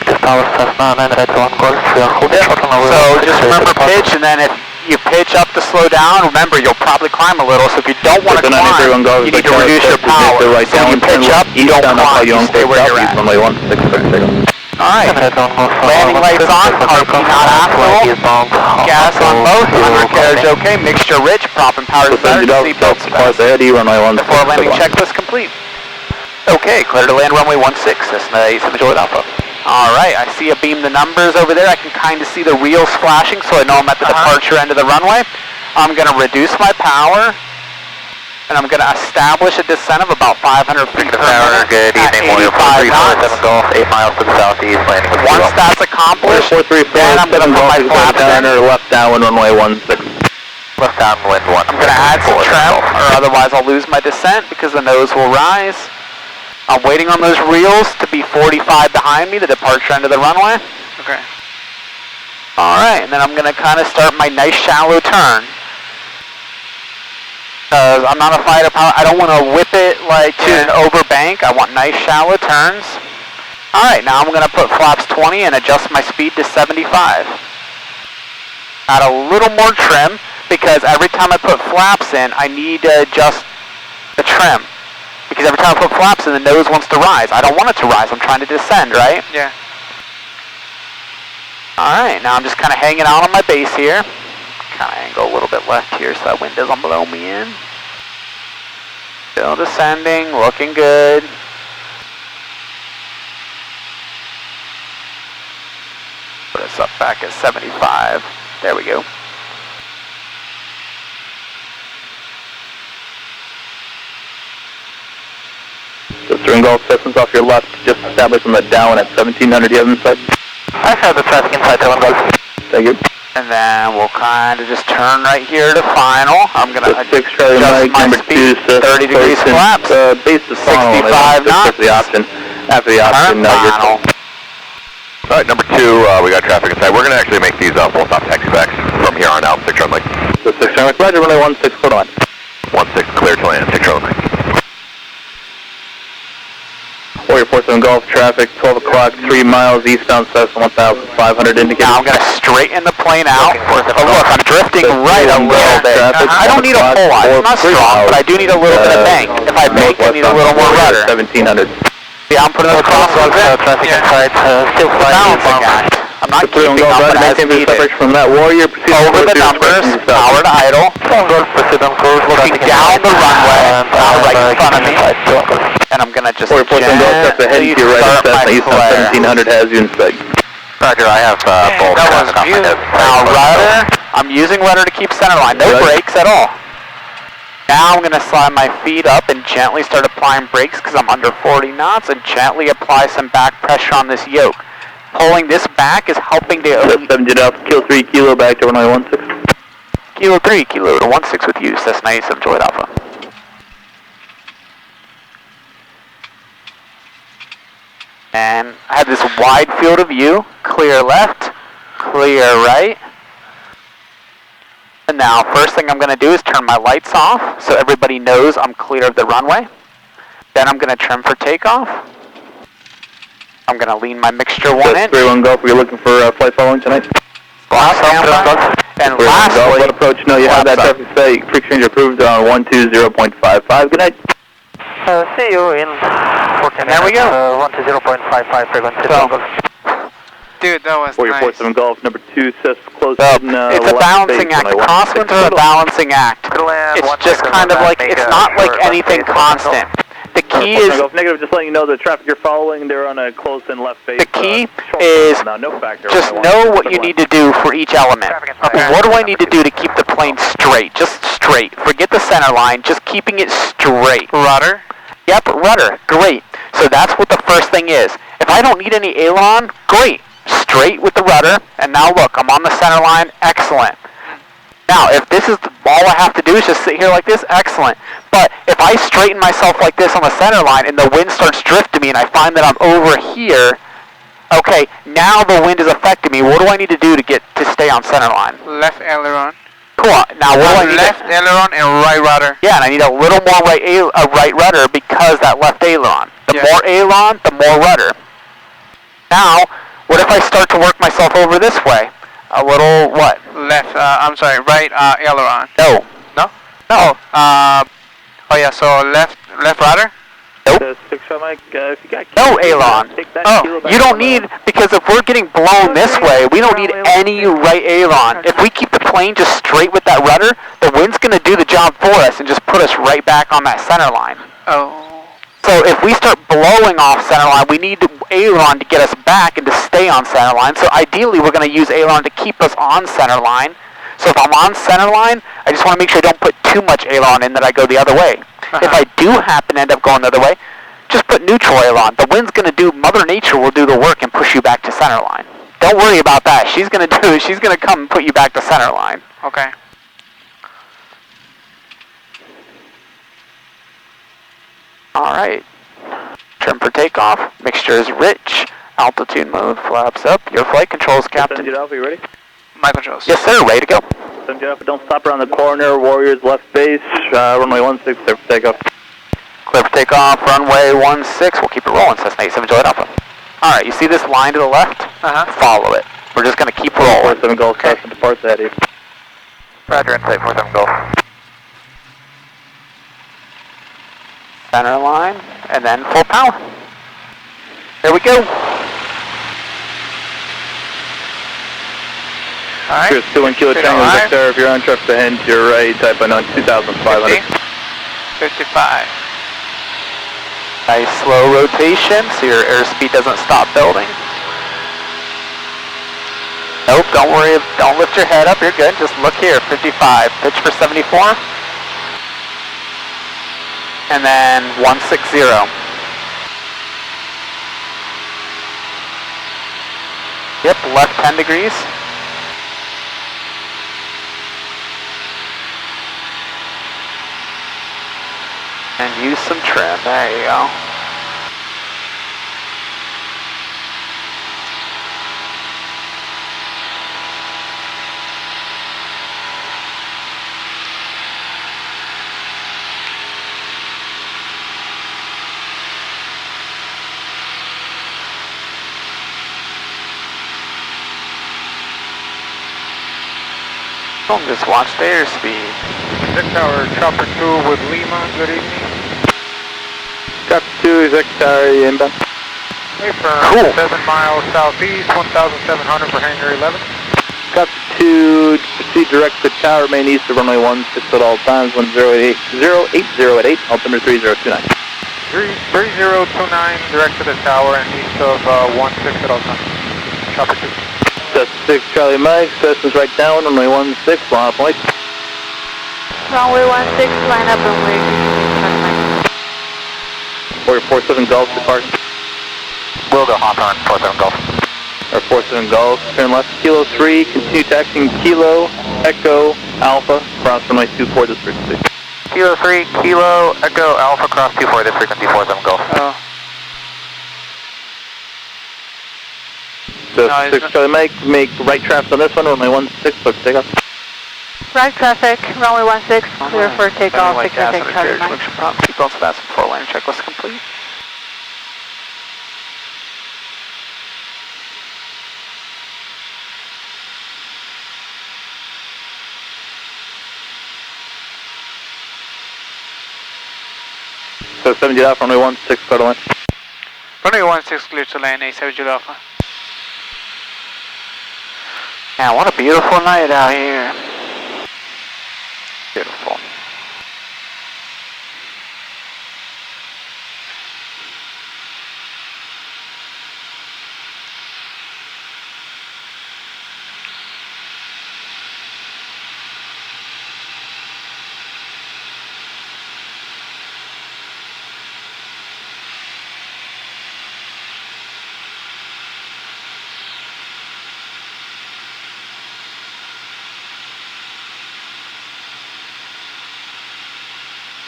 just remember pitch, and then if you pitch up to slow down, remember you'll probably climb a little. So if you don't want to climb, you need to reduce your power. So when you pitch up, you don't climb, you stay where you're at. Alright, landing lights on, RP not after, gas on both, undercarriage okay, mixture rich, prop and power center, seatbelts best. Before landing checklist complete. Okay, clear to land runway 16, Cessna 87 Juliet Alpha. Alright, I see a beam the numbers over there. I can kind of see the wheels flashing, so I know I'm at the departure end of the runway. I'm going to reduce my power, and I'm going to establish a descent of about 500 feet per minute. Good evening, William 437 Golf, 8 miles to the southeast, landing with Once that's accomplished, then I'm going to put my flaps in. Left downwind, runway 16. left downwind 1. I'm going to add some trim, or otherwise I'll lose my descent because the nose will rise. I'm waiting on those reels to be 45 behind me, the departure end of the runway. Okay. Alright, and then I'm going to kind of start my nice shallow turn. Because I'm not a fighter pilot. I don't want to whip it like to an overbank. I want nice shallow turns. Alright, now I'm going to put flaps 20 and adjust my speed to 75. Add a little more trim, because every time I put flaps in, I need to adjust the trim. Because every time I put flaps in, the nose wants to rise. I don't want it to rise. I'm trying to descend, right? Yeah. Alright, now I'm just kind of hanging out on my base here. Kind of angle a little bit left here so that wind doesn't blow me in. Still descending, looking good. Put us up back at 75. There we go. Western Gulf, Cessna's off your left, just established on the down at 1700. You have inside? I have the traffic inside Tailwind Gulf. Thank you. And then we'll kind of just turn right here to final. I'm going to adjust Charlie Mike, my number speed, 2, 30 degrees flaps. Base is final. 65 knots. After the option. After the option, final. Alright, number 2, we got traffic inside. We're going to actually make these full stop taxi backs from here on out, 6 runway. So 6 runway, Roger, runway 16, hold on. 16, clear to land, 6 runway. Warrior 47 Gulf, traffic, 12 o'clock, 3 miles eastbound, Cessna 1500 indicated. Now I'm going to straighten the plane out. Oh look, I'm drifting right a little bit. I don't need a full line, it's not strong, but I do need a little bit of bank. If I bank, I need a little more rudder. 1700. Yeah, I'm putting those crosswalks in. Traffic inside, still Balancing act. I'm not keeping up, but as needed. From that Warrior, Over the numbers, power to idle. Looking down the runway, right in front of me. And I'm going to just gently start my flare. 1700 has you inspect. Roger, I have full traffic on my head. Now rudder, I'm using rudder to keep center line, no brakes at all. Now I'm going to slide my feet up and gently start applying brakes because I'm under 40 knots and gently apply some back pressure on this yoke. Pulling this back is helping to... 70 up, Kilo 3, Kilo back to runway 16. Kilo 3, Kilo to 16 with you, Cessna 87, Droid Alpha. And I have this wide field of view, clear left, clear right. And now, first thing I'm going to do is turn my lights off so everybody knows I'm clear of the runway. Then I'm going to trim for takeoff. I'm going to lean my mixture 1 in. 31 Gulf, we're looking for flight following tonight. And lastly, approach, no, you have that traffic state, quick change approved on 120.55. Good night. See you in 14 there we go. 120.55 frequency. Dude, that was Warrior nice. 47 Golf, number 2, says close So, in, it's a balancing act. The crosswinds are a balancing act. It's just kind of like, it's not like anything constant. The key is... Negative, just letting you know the traffic you're following, they're on a close-in left face. The key is just know what you need to do for each element. What do I need to do to keep the plane straight? Just straight. Forget the center line, just keeping it straight. Rudder? Yep, rudder. Great. So that's what the first thing is. If I don't need any aileron, great. Straight with the rudder, and now look, I'm on the center line, excellent. Now, if this is all I have to do is just sit here like this, excellent. But if I straighten myself like this on the center line and the wind starts drifting me and I find that I'm over here, okay, now the wind is affecting me. What do I need to do to stay on center line? Left aileron. Cool. Now what do I need? Left aileron and right rudder. Yeah, and I need a little more right rudder because that left aileron. The more aileron, the more rudder. Now, what if I start to work myself over this way? A little what? Left, I'm sorry, right aileron. No. No? No. Oh yeah, so left rudder? Nope. No aileron. Oh, you don't need, because if we're getting blown this way, we don't need any right aileron. If we keep the plane just straight with that rudder, the wind's going to do the job for us and just put us right back on that center line. Oh. So if we start blowing off center line, we need aileron to get us back and to stay on center line. So ideally, we're going to use aileron to keep us on center line. So if I'm on center line, I just want to make sure I don't put too much aileron in that I go the other way. If I do happen to end up going the other way, just put neutral aileron. The wind's going to do, Mother Nature will do the work and push you back to center line. Don't worry about that. She's going to do it. She's going to come and put you back to center line. Okay. All right. Trim for takeoff. Mixture is rich. Altitude mode. Flaps up. Your flight controls, Captain. Alpha, you ready? My controls. Yes, sir. Ready to go. 70 Alpha, don't stop around the corner, Warriors left base, runway 16, clear for takeoff. Clear for takeoff, runway 16, we'll keep it rolling, Cessna 87 Juliet Alpha. Alright, you see this line to the left? Follow it. We're just going to keep rolling. 47 Golf, okay. Departs ahead of you. Roger, insight 47 Golf. Center line, and then full power. Here we go. Alright. Here's 21 Kilo Tango Victor, if you're on track to head to your right, type on 2,500. 55. Nice slow rotation, so your airspeed doesn't stop building. Nope, don't worry, don't lift your head up, you're good. Just look here, 55. Pitch for 74. And then 160. Yep, left 10 degrees. And use some trim, there you go. Just watch the airspeed. Exec Tower, Chopper 2 with Lima, good evening. Chopper 2, Exec Tower, inbound. Affirm, cool. 7 miles southeast, 1,700 for hangar 11. Chopper 2, proceed direct to tower, main east of runway 16 at all times, 1080 at 8, altimeter 3029. 3029, direct to the tower and east of 16 at all times. Chopper 2. Cessna 6 Charlie Mike, Cessna's right down, runway 16, line up point. Runway 16, line up and wait. Warrior 47 Golf, depart. We'll go hop on 47 Golf. Or 47 Golf, turn left, Kilo 3, continue taxiing Kilo, Echo, Alpha, cross runway 24 this frequency. Kilo 3, Kilo, Echo, Alpha, cross 24 this frequency, 47 Golf. Oh. So 6 Charlie Mike, make right traffic on this one, runway 16, clear for takeoff. Right traffic, runway 16, clear for takeoff, Like 66 Charlie Mike. direction prompt, seatbelts fastened, 4-lane checklist complete. So 70 Alpha, runway 16, clear to land. Runway 16 clear to land, A7 Juliet Alpha. Man, what a beautiful night out here. Beautiful.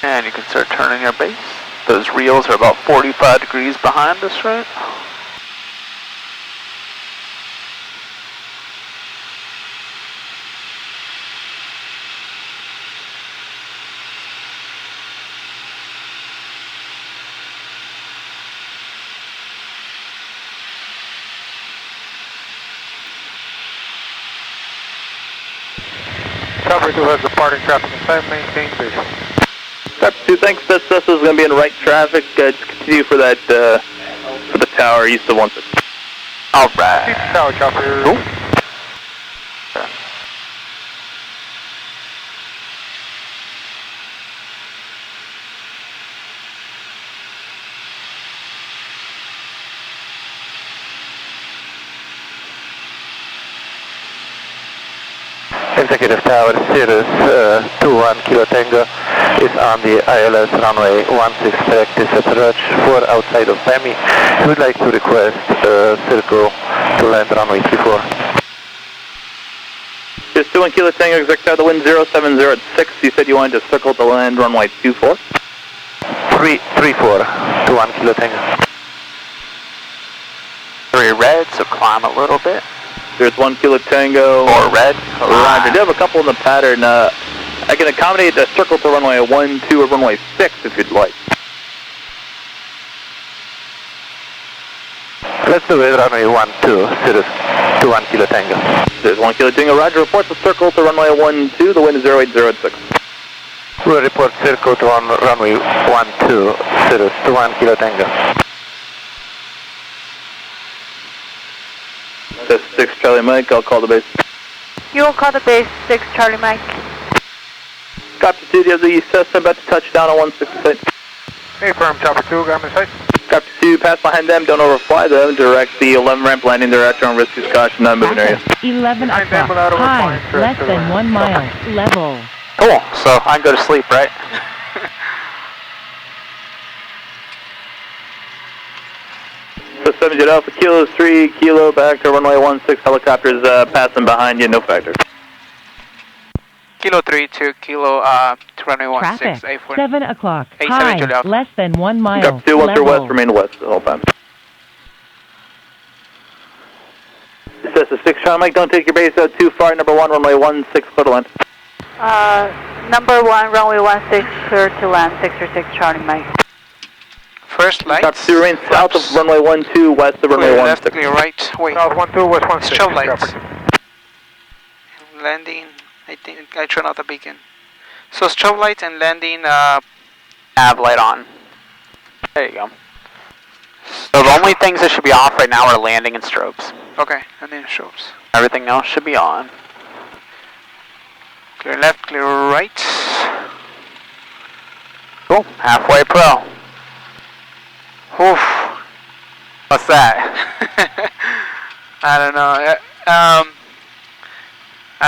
And you can start turning your base. Those reels are about 45 degrees behind us, right? Chopper 2 has departing traffic inside, maintain visual. Chopper 2, thanks. Best vessel is going to be in right traffic. Just continue for that, for the tower east of 16. Alright. East tower, Chopper. Cool. Executive Tower, Cirrus 21 Kilo Tango is on the ILS runway 16 practice approach 4 outside of Miami. We would like to request circle to land runway 34. Just 21 Kilo Tango, Exec Tower, the wind 070 at 6. You said you wanted to circle to land runway 24? 34 to 1 Kilo Tango. 3 red, so climb a little bit. There's 1 Kilo Tango. Or red. Roger. I do have a couple in the pattern. I can accommodate a circle to runway 12 or runway 6 if you'd like. Let's do it, runway 12, Cirrus to 1 Kilo Tango. There's 1 Kilo Tango, roger, report the circle to runway 12, the wind is 08086. We'll report circle to runway 12, Cirrus to 1 Kilo Tango. That's 6 Charlie Mike, I'll call the base. You will call the base, 6 Charlie Mike. Copy 2, do you have the Cessna about to touch down on 16 site? Hey, firm, chopper 2, got me sight. Copy 2, pass behind them, don't overfly them, direct the 11 ramp landing director on risk caution, non-moving area. 11 o'clock, high, less than 1 mile, level. Cool, so I can go to sleep, right? So 7 Jet Alpha, Kilo 3, Kilo, back to runway 16, helicopters passing behind you, no factor. Kilo 3 to Kilo to runway 16, Traffic, A4. 7 o'clock, A7 high, Julia Alpha. less than 1 mile, Copy 2, 1 through level. west, remain west the whole time. Cessna 6 Charlie Mike, don't take your base out too far, number 1, runway 16, clear to land. Number 1, runway 16, clear to land, 606 Charlie Mike. First lights. Copy 2, remain south of runway 12, west of runway Clear 16. left, clear right. Wait. South 12, west 16. Strobe lights. Landing. I think I turn off the beacon. So strobe lights and landing. Nav light on. There you go. So the only things that should be off right now are landing and strobes. Okay, and then strobes. Everything else should be on. Clear left, clear right. Cool. Halfway pro. Oof. What's that? I don't know. I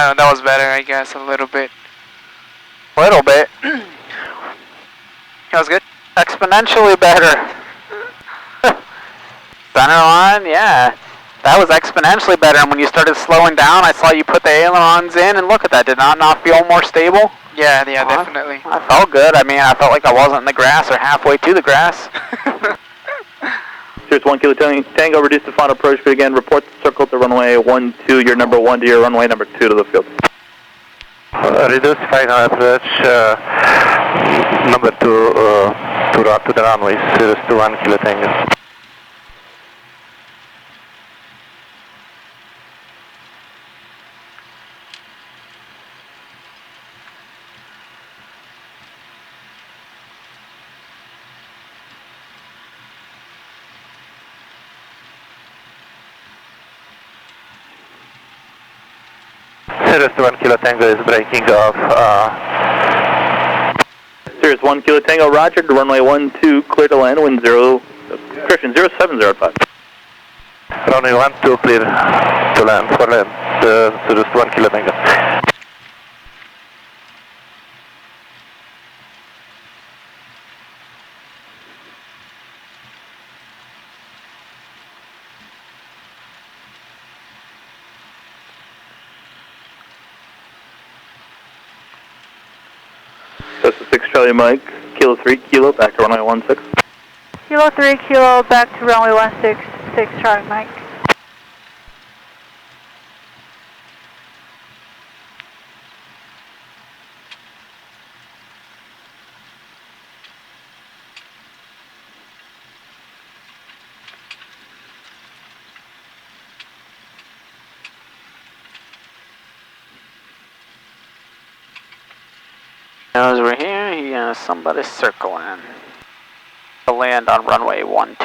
don't know. That was better, I guess, a little bit. Little bit. That was good. Exponentially better. Center line, yeah. That was exponentially better. And when you started slowing down, I saw you put the ailerons in, and look at that. Did that not feel more stable? Yeah, definitely. I felt good. I mean, I felt like I wasn't in the grass or halfway to the grass. Here's 1 Kilo Tango, reduce the final approach speed again, report the circle to runway 12, your number 1 to your runway number 2 to the field. Reduce final approach, number 2 to the runway, Cirrus to 1 Kilo Tango. Cirrus 1 Kilo Tango is breaking off. Cirrus 1 Kilo Tango, roger, to runway 12, clear to land, wind 0705. Runway 12, clear to land, for land, Cirrus 1 Kilo Tango. Cessna 6 Charlie Mike, Kilo 3, Kilo, back to runway 16. Kilo 3, Kilo, back to runway 16, 6 Charlie Mike. As we're here, he has somebody circling to land on runway 12.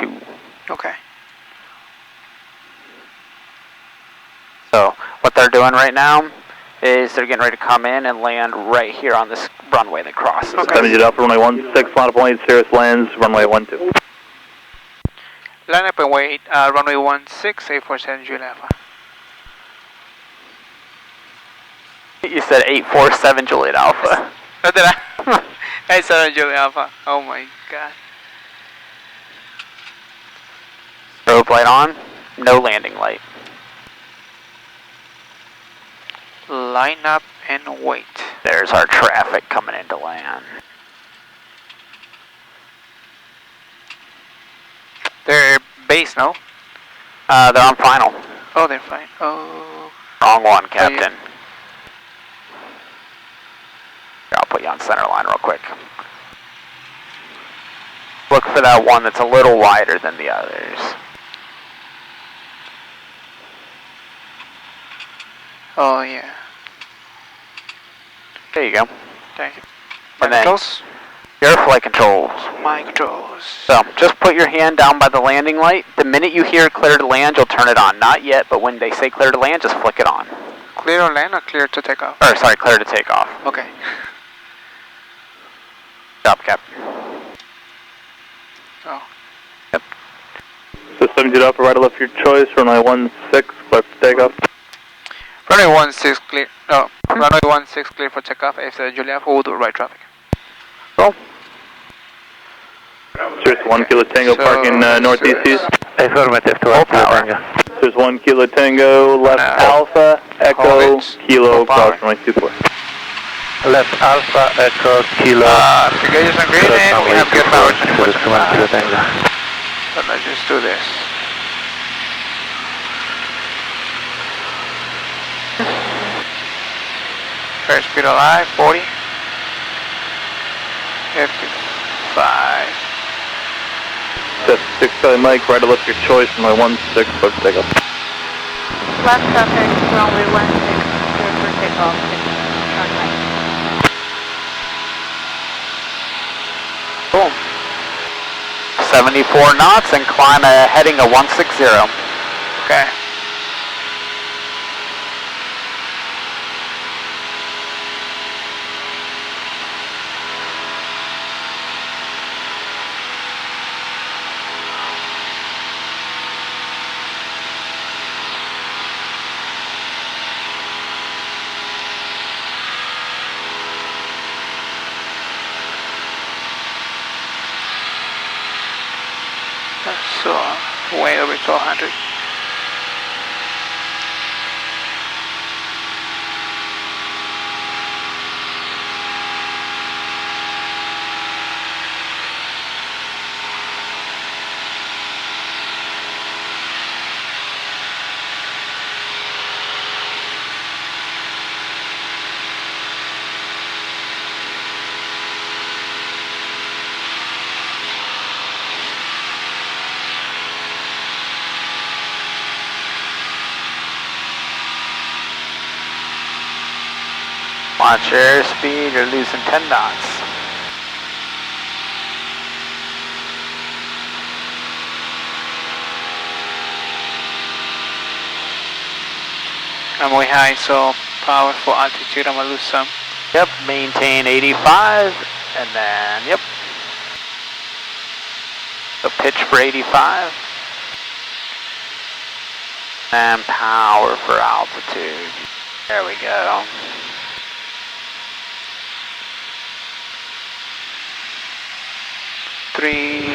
Okay. So what they're doing right now is they're getting ready to come in and land right here on this runway that crosses. Okay. 7 Jet Alpha, runway 16, line up and wait, Cirrus lands, runway 12. Line up and wait, runway 16, 847 Julia Alpha. You said 847 Juliet Alpha. What did I? 87 Julia Alpha. Oh my god. Strobe light on, no landing light. Line up and wait. There's our traffic coming into land. They're base, no? They're on final. Oh, they're fine. Oh. Wrong one, Captain. Here, I'll put you on center line real quick. Look for that one that's a little wider than the others. Oh, yeah. There you go. Thank you. And then Controls? your flight controls. My controls. So, just put your hand down by the landing light. The minute you hear clear to land, you'll turn it on. Not yet, but when they say clear to land, just flick it on. Clear to land or clear to take off? Or, sorry, clear to take off. Okay. Stop, Cap. Oh. Yep. So 70 Alpha, right or left your choice, runway 16, clear for takeoff. Runway 16 clear. No, runway 16 clear for takeoff. After Julia Alpha, we'll do right traffic. Cool. There's 1 Kilo Tango parking northeast east. Affirmative to power. There's 1 Kilo Tango left Alpha, Echo, Kilo, cross runway 24. Left Alpha, Echo, Kilo. The gauges are green and we have good power. So let's just do this. First speed alive, 40. 55. That's 6 Mike, right or left your choice, runway 16, clear for takeoff. Left traffic, runway 16, clear for takeoff, 6, turn right. Cool. 74 knots and climb a heading of 160. Okay. So, way over 1200. Watch your airspeed, you're losing 10 knots. I'm way high, so power for altitude, I'm gonna lose some. Yep, maintain 85, and then, yep. So pitch for 85. And power for altitude. There we go.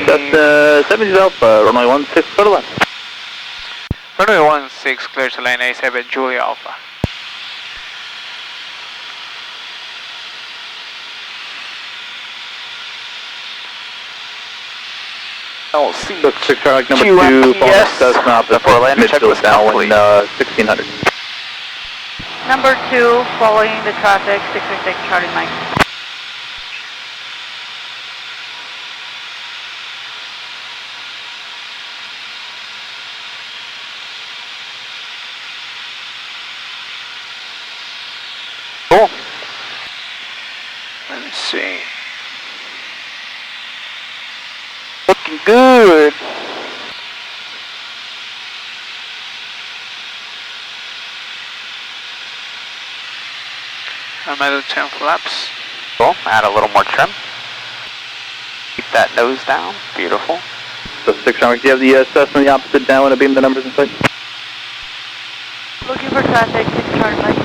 That's 70 Alpha, runway 16, clear to land. Runway 16, clear to land A7, Julia Alpha. Oh, see. 6 traffic number 2, following Cessna opposite Midfield downwind 1600. Number 2, following the traffic, 606 Charlie Mike. Cool. Let me see. Looking good. I'm at 10 flaps. Cool. Add a little more trim. Keep that nose down. Beautiful. So 6 traffic, do you have the Cessna on the opposite downwind to beam the numbers in sight? Looking for traffic, 6 Charlie Mike.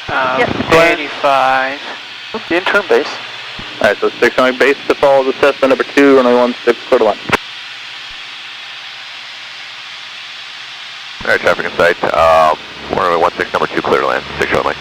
Yep. 85. The interim base. Alright, so 6 traffic base to follow the Cessna number 2, runway 16, clear to land. Alright, traffic in sight. Runway 16, number 2, clear to land. 6 runway.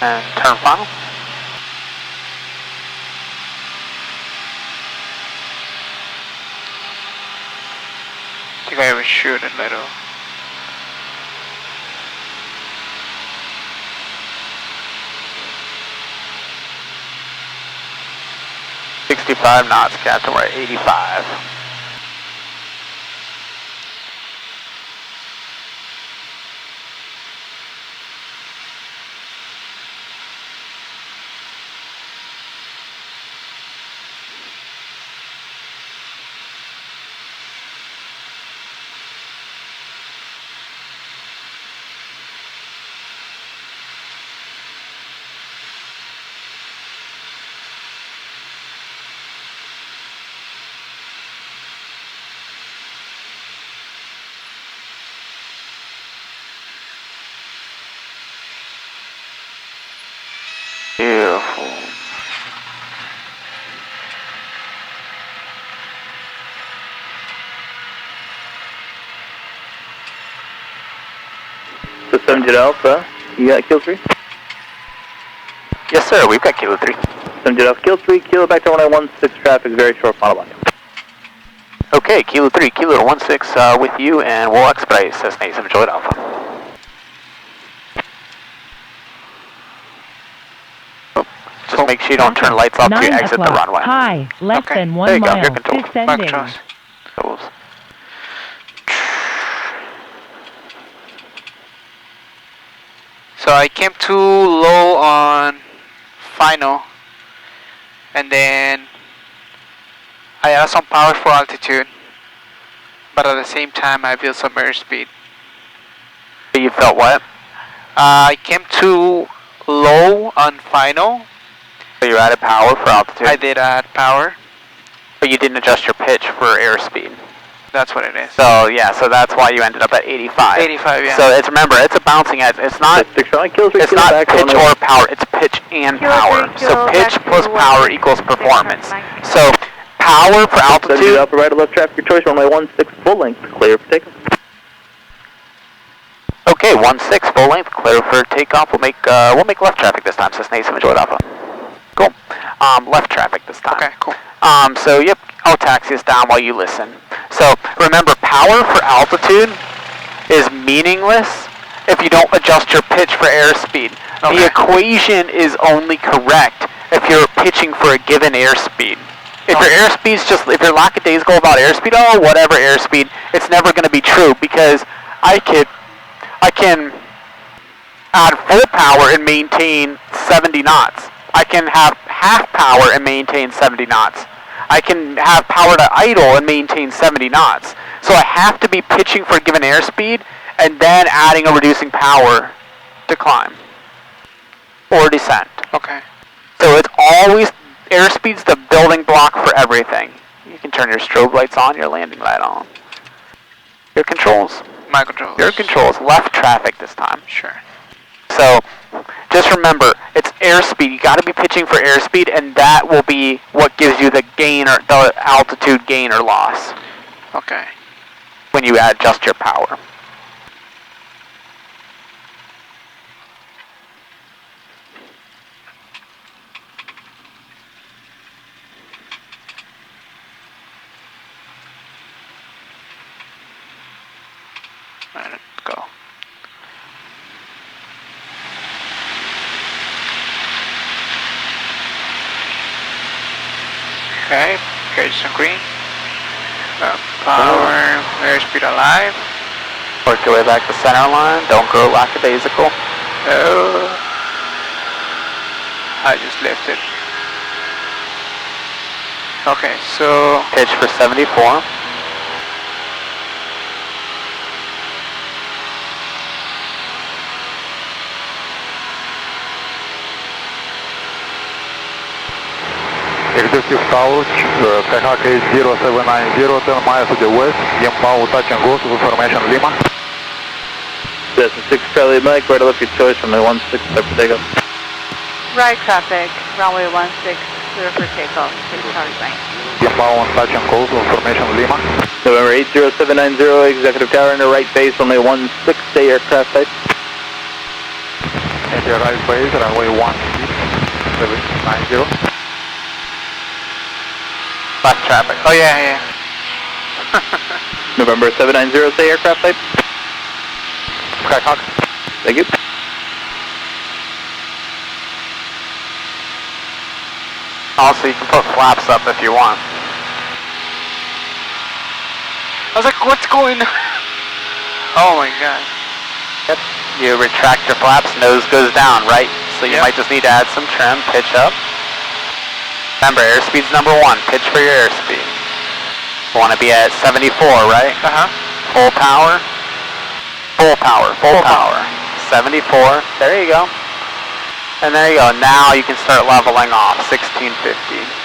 And turn final. I think I overshoot a little. .65 knots, Captain. We're at 85. Beautiful. So 7 Alpha, you got Kilo 3? Yes, sir. We've got Kilo 3. 7 Alpha, Kilo 3, Kilo back to 1916 traffic, very short final line. Okay, Kilo 3, Kilo 16 with you, and we'll expedite Cessna 87 Juliet Alpha. Just make sure you don't turn lights off to exit the runway. High, less than 1 there you mile. go, your control. Descending. So I came too low on final, and then I added some power for altitude, but at the same time I built some airspeed. You felt what? I came too low on final. So you added power for altitude? I did add power. But you didn't adjust your pitch for airspeed. That's what it is. So yeah, so that's why you ended up at 85. 85, yeah. So it's, remember, it's a bouncing edge. It's not pitch or power, it's pitch and power. So pitch plus power equals performance. So power for altitude. Upper right or left traffic, your choice, runway 16 full length, clear for takeoff. Okay, 16 full length, clear for takeoff. We'll make left traffic this time. Cessna 87 Juliet Alpha. Cool. Left traffic this time. Okay, cool. So yep, I'll taxi us down while you listen. So remember, power for altitude is meaningless if you don't adjust your pitch for airspeed. Okay. The equation is only correct if you're pitching for a given airspeed. If your airspeed's if you're lackadaisical about airspeed, oh, whatever airspeed, it's never going to be true because I can add full power and maintain 70 knots. I can have half power and maintain 70 knots. I can have power to idle and maintain 70 knots. So I have to be pitching for a given airspeed and then adding or reducing power to climb or descent. Okay. So it's always, airspeed's the building block for everything. You can turn your strobe lights on, your landing light on. Your controls. My controls. Your controls. Left traffic this time. Sure. So just remember, it's airspeed. You got to be pitching for airspeed, and that will be what gives you the gain or the altitude gain or loss. Okay. When you adjust your power. Alright, let's go. Okay, gauge some green. Power, airspeed alive. Work your way back to center line. Don't go lackadaisical. Oh, I just lifted. Okay, so pitch for 74. Executive Tower, PHK 0790, 10 miles to the west, inbound touch and go to formation Lima. Cessna 6 Charlie Mike, right or left your choice, runway 16, clear for takeoff. Right traffic, runway 16, clear for takeoff, 6 Charlie Mike. Inbound touch and go to formation Lima. November 80790, Executive Tower, into right base, runway 16, stay aircraft type. At your right base, runway 16790. Left traffic. Oh yeah. November 790, say aircraft type. Skyhawk. Thank you. Also, you can put flaps up if you want. I was like, what's going on? Oh my god. Yep. You retract your flaps, nose goes down, right? So you might just need to add some trim, pitch up. Remember, airspeed's number one. Pitch for your airspeed. You want to be at 74, right? Full power. Full power. 74. There you go. And there you go. Now you can start leveling off. 1650.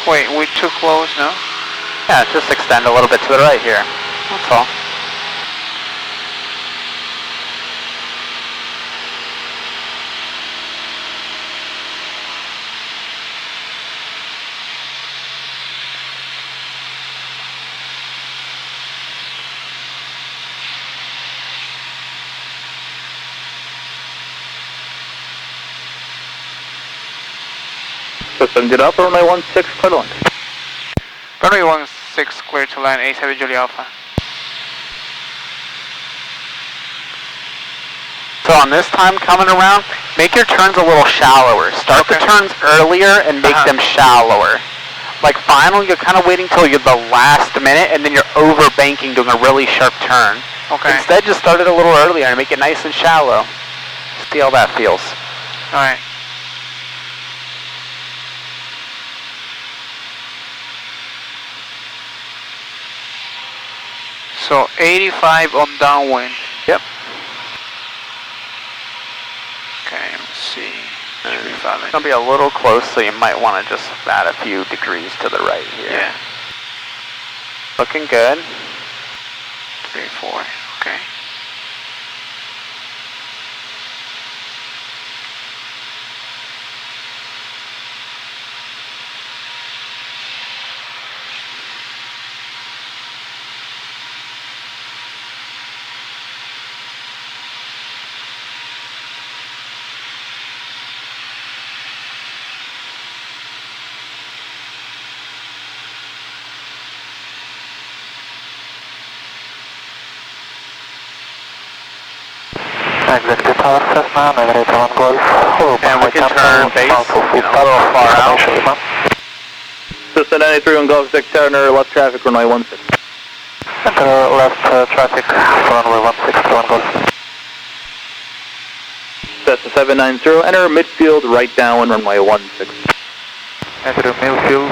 Wait, we're too close now? Yeah, just extend a little bit to the right here. That's all. System get up, runway 16, clear to land. Runway 16, clear to land, A7 Julia Alpha. So on this time coming around, make your turns a little shallower. Start the turns earlier and make them shallower. Like final, you're kind of waiting till you're the last minute and then you're over banking doing a really sharp turn. Okay. Instead, just start it a little earlier and make it nice and shallow. See how that feels. Alright. So 85 on downwind. Yep. Okay, let's see. It's going to be a little close, so you might want to just add a few degrees to the right here. Yeah. Looking good. 3, 4, okay. Executive Tower, Cessna, 981 Golf. And we can turn base, a little far out. Cessna 93 on Golf, Executive Tower, left traffic, runway 16. Enter left traffic, runway 16, Golf. Cessna 790, enter midfield, right downwind, runway 16. Enter midfield,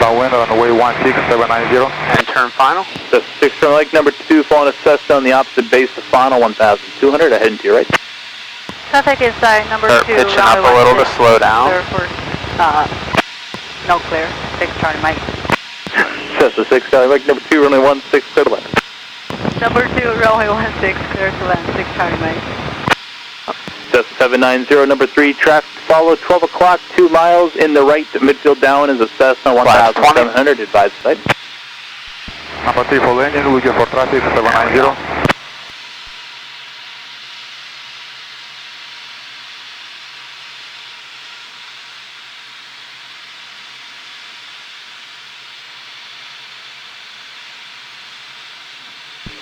downwind, runway 16790. And turn final. Cessna 6, turn leg number 2, following a Cessna on the opposite base of final, 1200, heading to your right. Traffic is number 2. Pitching up a little to slow down. Clear for, no clear. 6 Charlie Mike. Cessna 6, Charlie Mike, number 2, runway 16, clear to land. Number 2, runway 16, clear to land. 6 Charlie Mike. Cessna 790, number 3, traffic follow 12 o'clock, 2 miles in the right, midfield down is a Cessna 1700, advised site. Number 3 full engine, looking for traffic, 790.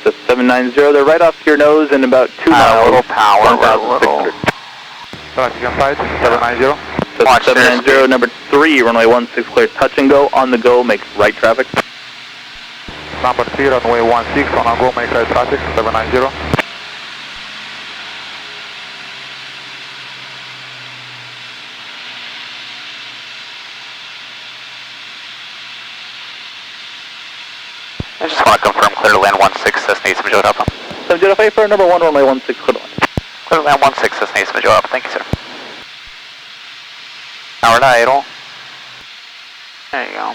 Cessna 790, they're right off your nose in about 2 miles. A little power, little. Traffic inside, 790. Cessna 790, number 3, runway 16, clear, touch and go, on the go, make right traffic. Number 3, runway 16, on a go, make right traffic, 790. I just want to confirm clear to land 16, Cessna 8 Major Alpha. 7 Jet Alpha for number 1, runway 16, clear to land. Clear to land 16, Cessna 8 Major Alpha. Thank you, sir. Power to idle. There you go.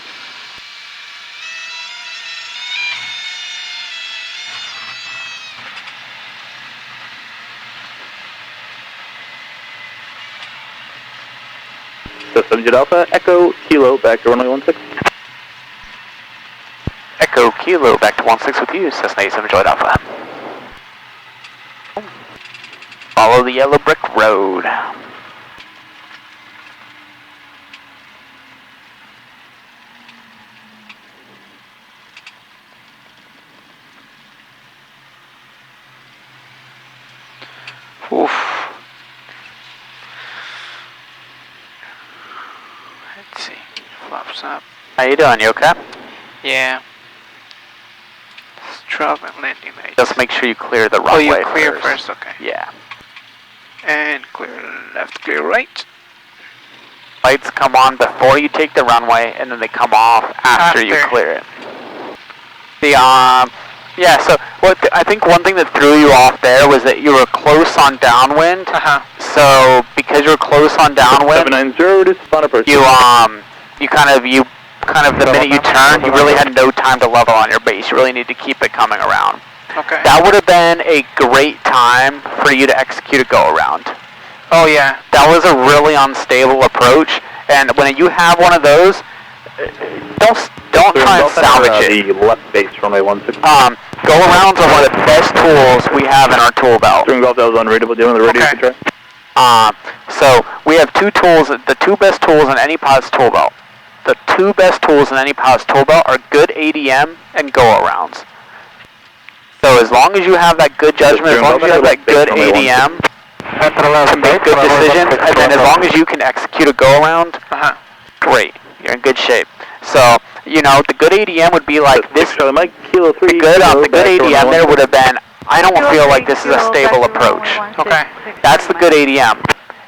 System Jet Alpha, Echo Kilo, back to runway 16. Echo Kilo, back to 16 with you, Cessna 87 Juliet Alpha. Follow the yellow brick road. Oof. Let's see. Flaps up. How you doing? You okay? Yeah. Strub and landing lights. Just make sure you clear the runway. Oh, you clear first, okay. Yeah. And clear left, clear right. Lights come on before you take the runway, and then they come off after you clear it. Yeah, so I think one thing that threw you off there was that you were close on downwind. So because you were close on downwind, 790 to spawn approach. you kind of the minute you turned, you really had no time to level on your base. You really need to keep it coming around. Okay. That would have been a great time for you to execute a go around. Oh yeah. That was a really unstable approach, and when you have one of those, don't try and salvage it. The left base runway 16. Go arounds are one of the best tools we have in our tool belt. String golf, that was unreadable. Doing the radio control. So we have two tools, the two best tools in any pilot's tool belt. The two best tools in any pilot's tool belt are good ADM and go-arounds. So as long as you have that good judgment, as long as you have that good ADM to make good decisions, and then as long as you can execute a go-around, great, you're in good shape. So, you know, the good ADM would be like this. The good ADM there would have been, I don't feel like this is a stable approach. Okay. That's the good ADM.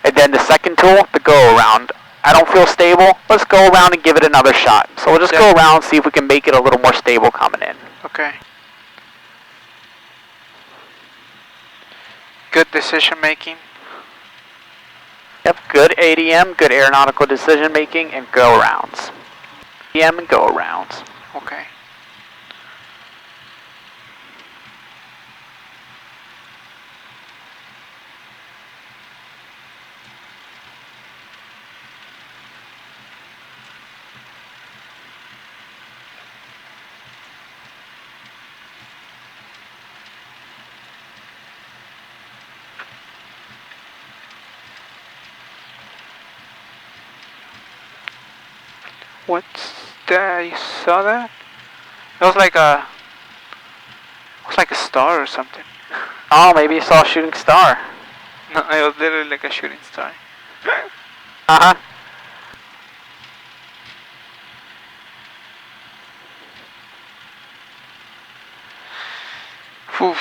And then the second tool, the go-around. I don't feel stable. Let's go around and give it another shot. So we'll just go around and see if we can make it a little more stable coming in. Okay. Good decision making. Yep, good ADM, good aeronautical decision making, and go arounds. ADM and go arounds. Okay. What's that? You saw that? It was like a star or something. Oh, maybe you saw a shooting star. No, it was literally like a shooting star. Oof.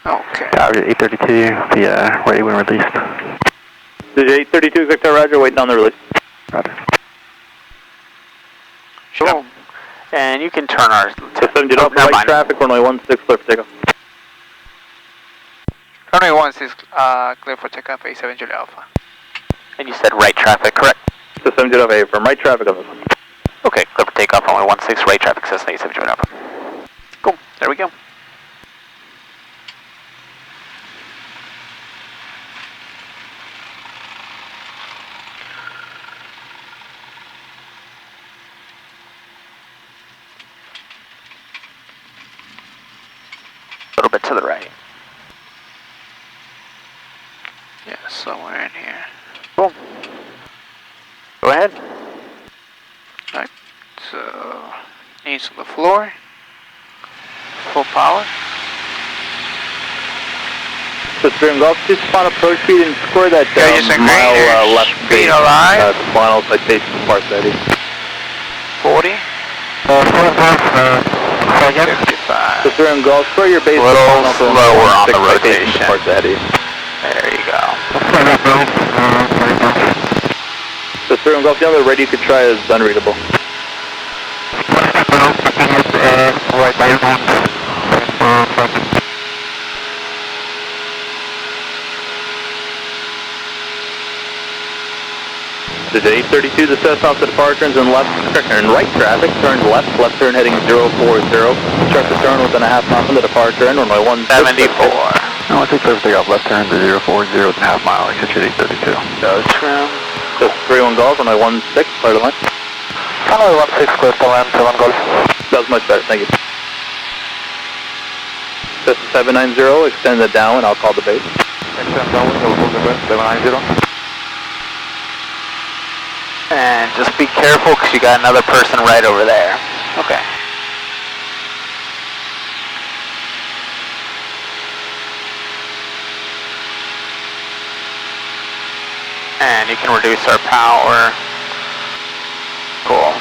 Okay. Roger, 832, the ready when released. This is 832, Victor, roger, waiting on the release. Roger. Sure. And you can turn our... System, get off light traffic, runway 16, clear for takeoff. Runway 16, clear for takeoff, 87 Juliet Alpha. And you said right traffic, correct? System, get off A from right traffic on this one. Okay, clear for takeoff, runway 16, right traffic, Cessna 87 Juliet Alpha. Cool, there we go. A little bit to the right. Yeah, somewhere in here. Cool. Go ahead. Right, so knees on the floor. Full power. So Dream Golf, just spawn approach speed and score that mile left speed alive. The final citation far 30. 40. 55. So through and Gulf, throw your base. A little slower on the rotation. There you go. So through and Gulf, the other radio you could try is unreadable. The J32, the Cessna off the departure turns in left, and right traffic, turns left turn heading 040. Start to turn within a half mile from the departure end, runway 174. No, I think take off left turn to 040 and a half mile, exit J32. Go trim. So 31 Golf, runway 16, clear to land. Runway 16, clear to land, 7 Golf. That was much better, thank you. Cessna 790, extend the downwind, I'll call the base. Extend downwind, I'll call the base, 790. And just be careful because you got another person right over there. Okay. And you can reduce our power. Cool.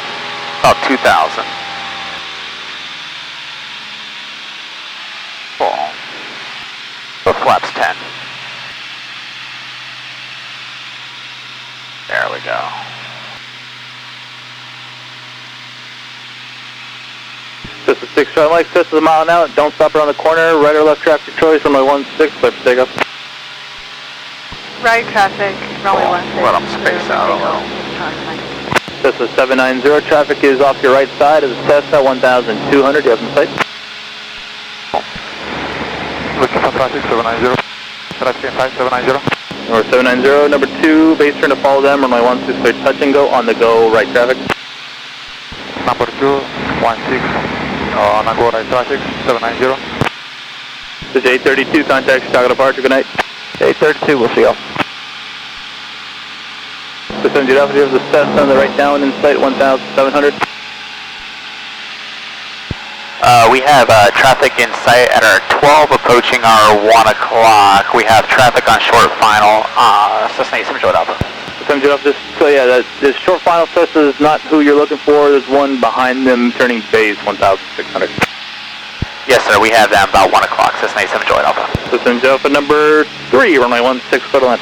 About 2,000. Cool. So flaps 10. There we go. Cessna 6, try like Cessna a mile an hour, don't stop around the corner, right or left traffic choice, runway 16, clear for takeoff. Right traffic, runway 16. Let them space out a little. Cessna 790, traffic is off your right side of the Cessna 1,200, you have in sight. Looking for traffic, 790. Traffic inside, 790. Number 790, number 2, base turn to follow them, runway 16, clear touch and go, on the go, right traffic. Number 2, 16. On a go right traffic, 790. The J32, contact Chicago departure, good night. J32, we'll see you. The 70 Alpha, the Cessna on the right down in sight, 1,700. We have traffic in sight at our 12 approaching our 1 o'clock. We have traffic on short final, Cessna 87 Joe Alpha. So yeah, this short final Cessna is not who you're looking for. There's one behind them turning base 1,600. Yes, sir. We have them about 1 o'clock. Cessna 87 Joy Alpha. Cessna Alpha number 3, runway 16, clear to land.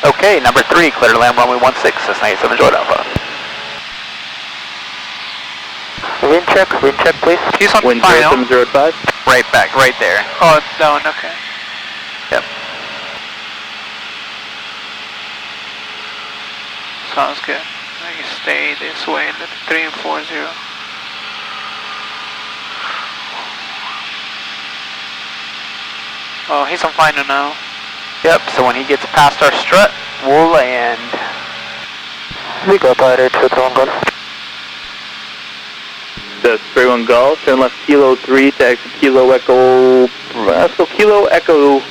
Okay, number 3, clear to land, runway 16, Cessna 87 Joy Alpha. Wind check, please. He's on Wind final. 705. Right back, right there. Oh, that one, okay. Yep. Sounds good. I can stay this way, the 3 and 40. Oh, he's on final now. Yep, so when he gets past our strut, we'll land. We got direct to 1 Golf. That's 31 Golf, turn left Kilo 3 to exit Kilo Echo, let's go Kilo Echo,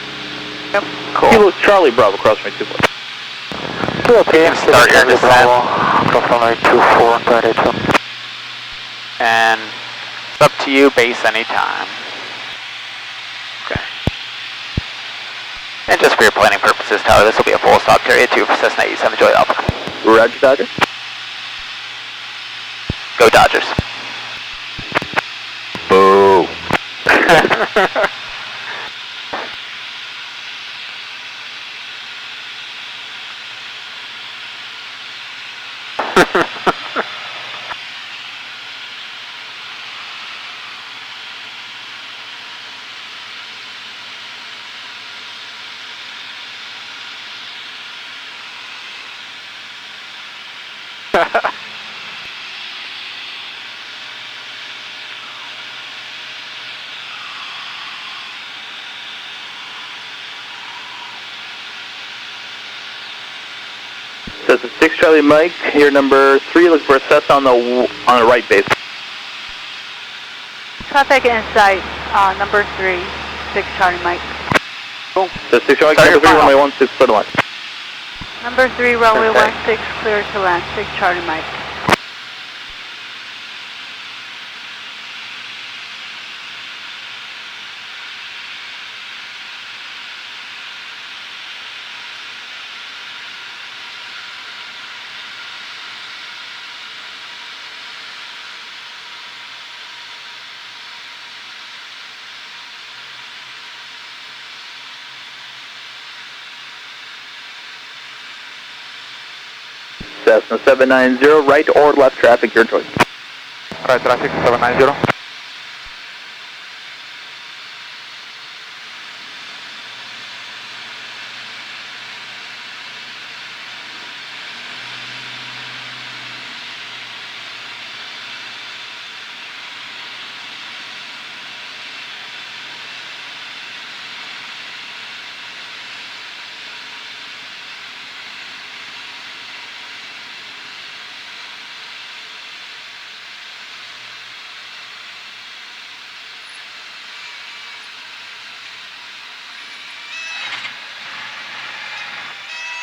yep, cool. Kilo Charlie Bravo, cross runway 24. Okay, you can start your descent. Cross runway 24, direct. And it's up to you, base anytime. Okay. And just for your planning purposes, Tower, this will be a full stop to area 2 for Cessna 87 Joy Alpha. Roger, Dodger. Go Dodgers. Boo. That's a 6 Charlie Mike, here number 3, looking for a Cessna on the right base. Traffic in sight, number 3, 6 Charlie Mike. Cool. So 6 Charlie, number 3, runway 16, clear to land. Number 3, runway 16, clear to land, 6 Charlie Mike. Cessna 790, right or left traffic, your choice. Right traffic 790.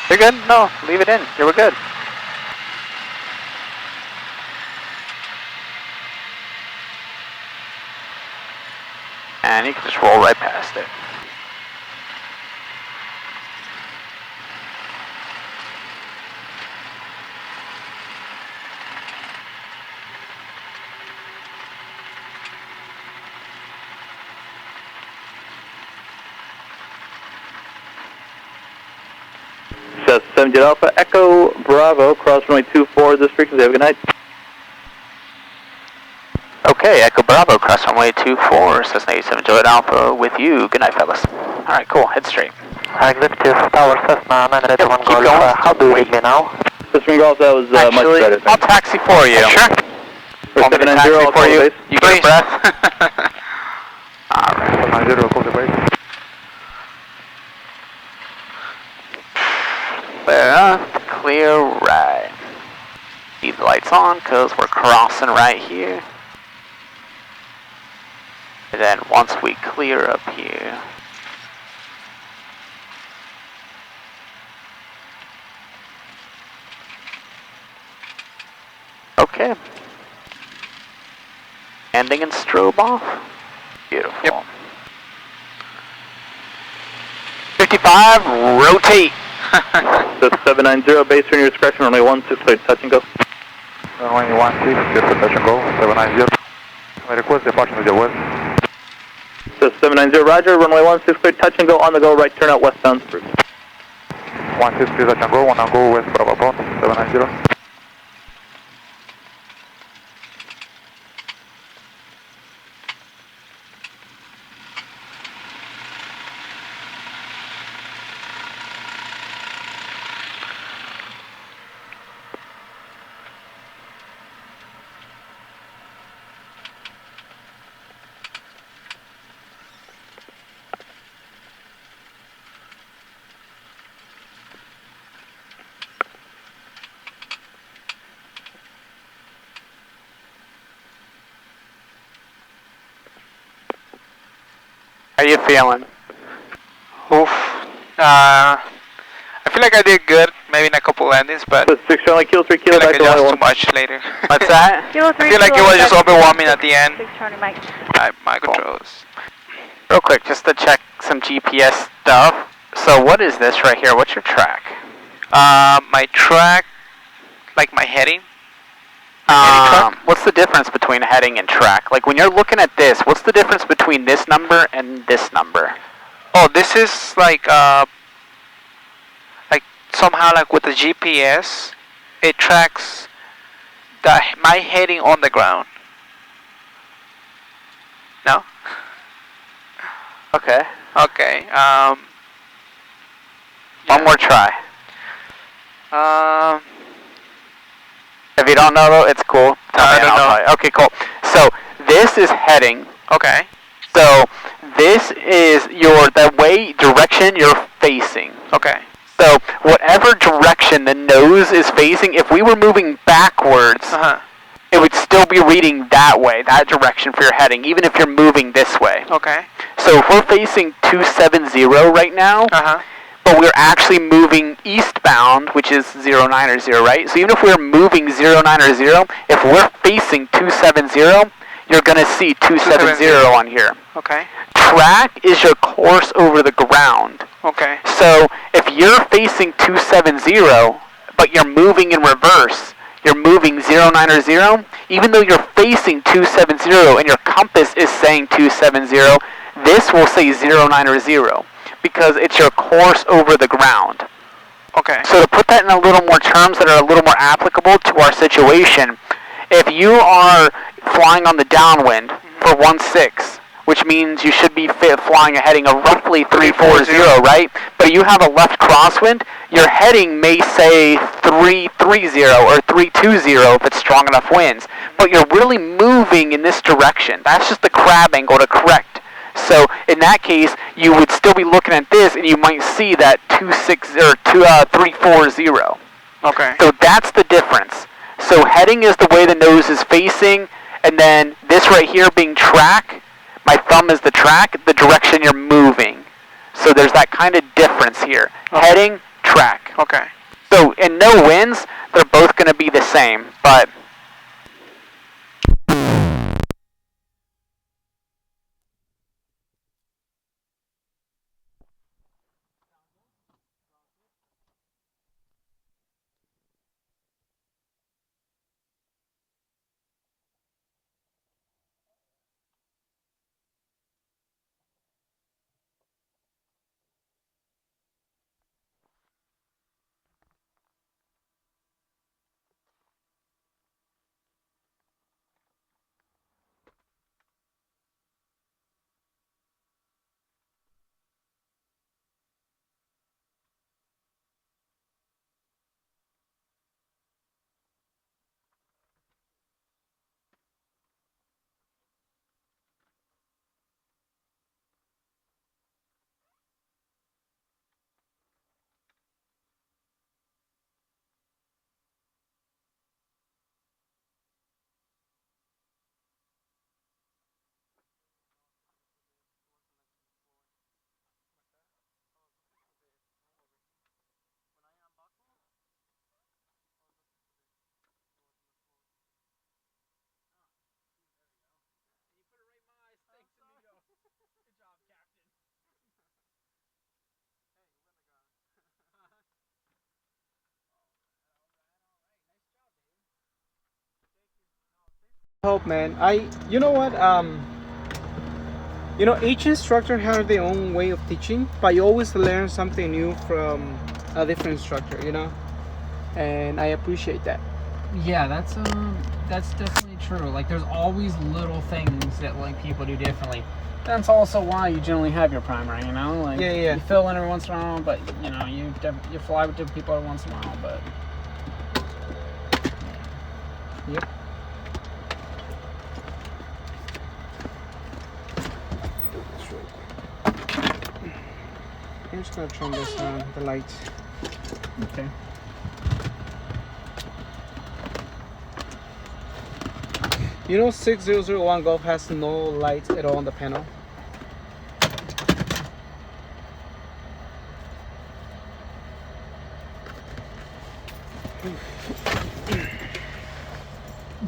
You're good? No, leave it in. You were good. And you can just roll right past it. Cessna 7 Alpha, Echo Bravo, cross runway 24, this frequency, have a good night. Okay, Echo Bravo, cross runway 24, Cessna 87 Juliet Alpha with you. Good night, fellas. Alright, cool, head straight. Executive Tower Cessna 981 keep going. How do you read me now? Cessna Golf, that was much better. I'll taxi for you. Sure. Want me to taxi for you? You get a breath? Alright. 790, call the base. Clear right. Leave the lights on because we're crossing right here. And then once we clear up here, okay. Ending and strobe off. Beautiful. Yep. 55, rotate. So 790, base for your discretion, runway 16, clear touch and go. Runway 16, clear for touch and go, 790. I request departure with your west. So 790, roger, runway 16, clear touch and go, on the go, right turn out westbound Spruce. 16, clear touch and go, on the go, west Bravo Pound, 790. How you feeling? Oof. I feel like I did good, maybe in a couple landings, but so 6 Charlie, Kilo 3, Kilo I feel like back I to adjust 1. too much later. What's that? Kilo 3, I feel like it was just overwhelming at the end. 6 Charlie Mike. My controls. Real quick, just to check some GPS stuff. So what is this right here? What's your track? My track, like my heading. What's the difference between heading and track? Like when you're looking at this, what's the difference between this number and this number? Oh, this is like somehow like with the GPS, it tracks my heading on the ground. No? Okay. Okay. One more try. If you don't know though, it's cool. Tell me and I'll tell you. Okay, cool. So this is heading. Okay. So this is direction you're facing. Okay. So whatever direction the nose is facing, if we were moving backwards, it would still be reading that way, that direction for your heading, even if you're moving this way. Okay. So if we're facing 270 right now, but we're actually moving eastbound, which is 090, right? So even if we're moving 090, if we're facing 270, you're going to see 270 on here. Okay. Track is your course over the ground. Okay. So if you're facing 270, but you're moving in reverse, you're moving 090, even though you're facing 270 and your compass is saying 270, this will say 090 because it's your course over the ground. Okay. So to put that in a little more terms that are a little more applicable to our situation, if you are flying on the downwind for 1.6, which means you should be flying a heading of roughly 340, right? But you have a left crosswind, your heading may say 330 or 320 if it's strong enough winds. But you're really moving in this direction. That's just the crab angle to correct. So in that case, you would still be looking at this, and you might see that 340. Okay. So that's the difference. So heading is the way the nose is facing, and then this right here being track, my thumb is the track, the direction you're moving. So there's that kind of difference here. Okay. Heading, track. Okay. So in no winds, they're both going to be the same, but... Help, man. You know what? Each instructor has their own way of teaching, but you always learn something new from a different instructor, and I appreciate that. Yeah, that's definitely true. Like, there's always little things that like people do differently. That's also why you generally have your primer, Like, yeah. You fill in every once in a while, but you fly with different people every once in a while, but. Yep. I'm just gonna turn this on, the lights. Okay. You know 6001 Golf has no lights at all on the panel?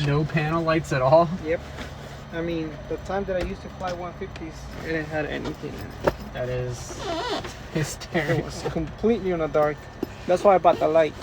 No panel lights at all? Yep. I mean, the time that I used to fly 150s, it didn't have anything in it. That is hysterical. It was completely in the dark. That's why I bought the light.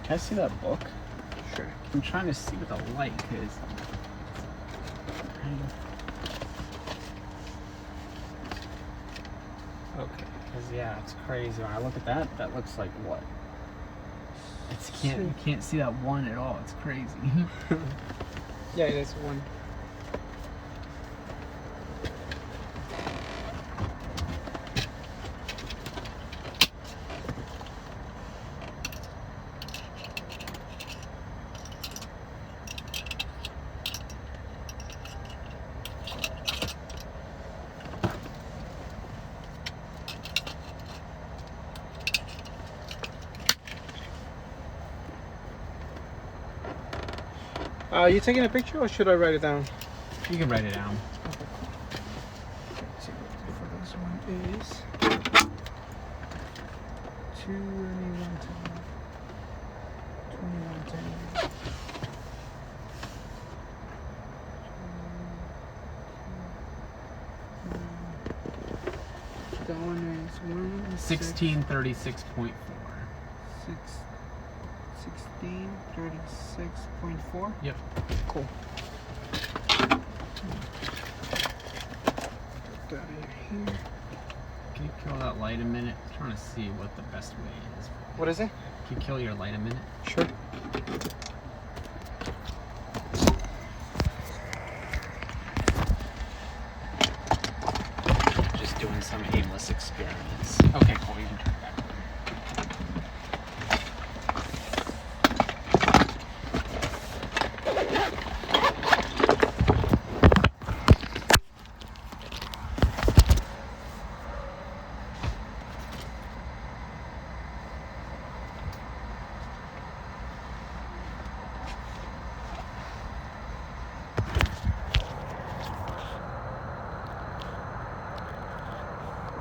Can I see that book? Sure. I'm trying to see with the light, because... Okay, because yeah, it's crazy. When I look at that, that looks like what? You can't see that one at all. It's crazy. Yeah, it is one. You taking a picture or should I write it down? You can write it down. Okay. Let's see what for this one is 2110. 2110. That one is 1636.4. 1636.4? Yep. Cool. Put that in here. Can you kill that light a minute? I'm trying to see what the best way is. What is it? Can you kill your light a minute? Sure. Just doing some aimless experiments. Okay, cool. You can turn it back.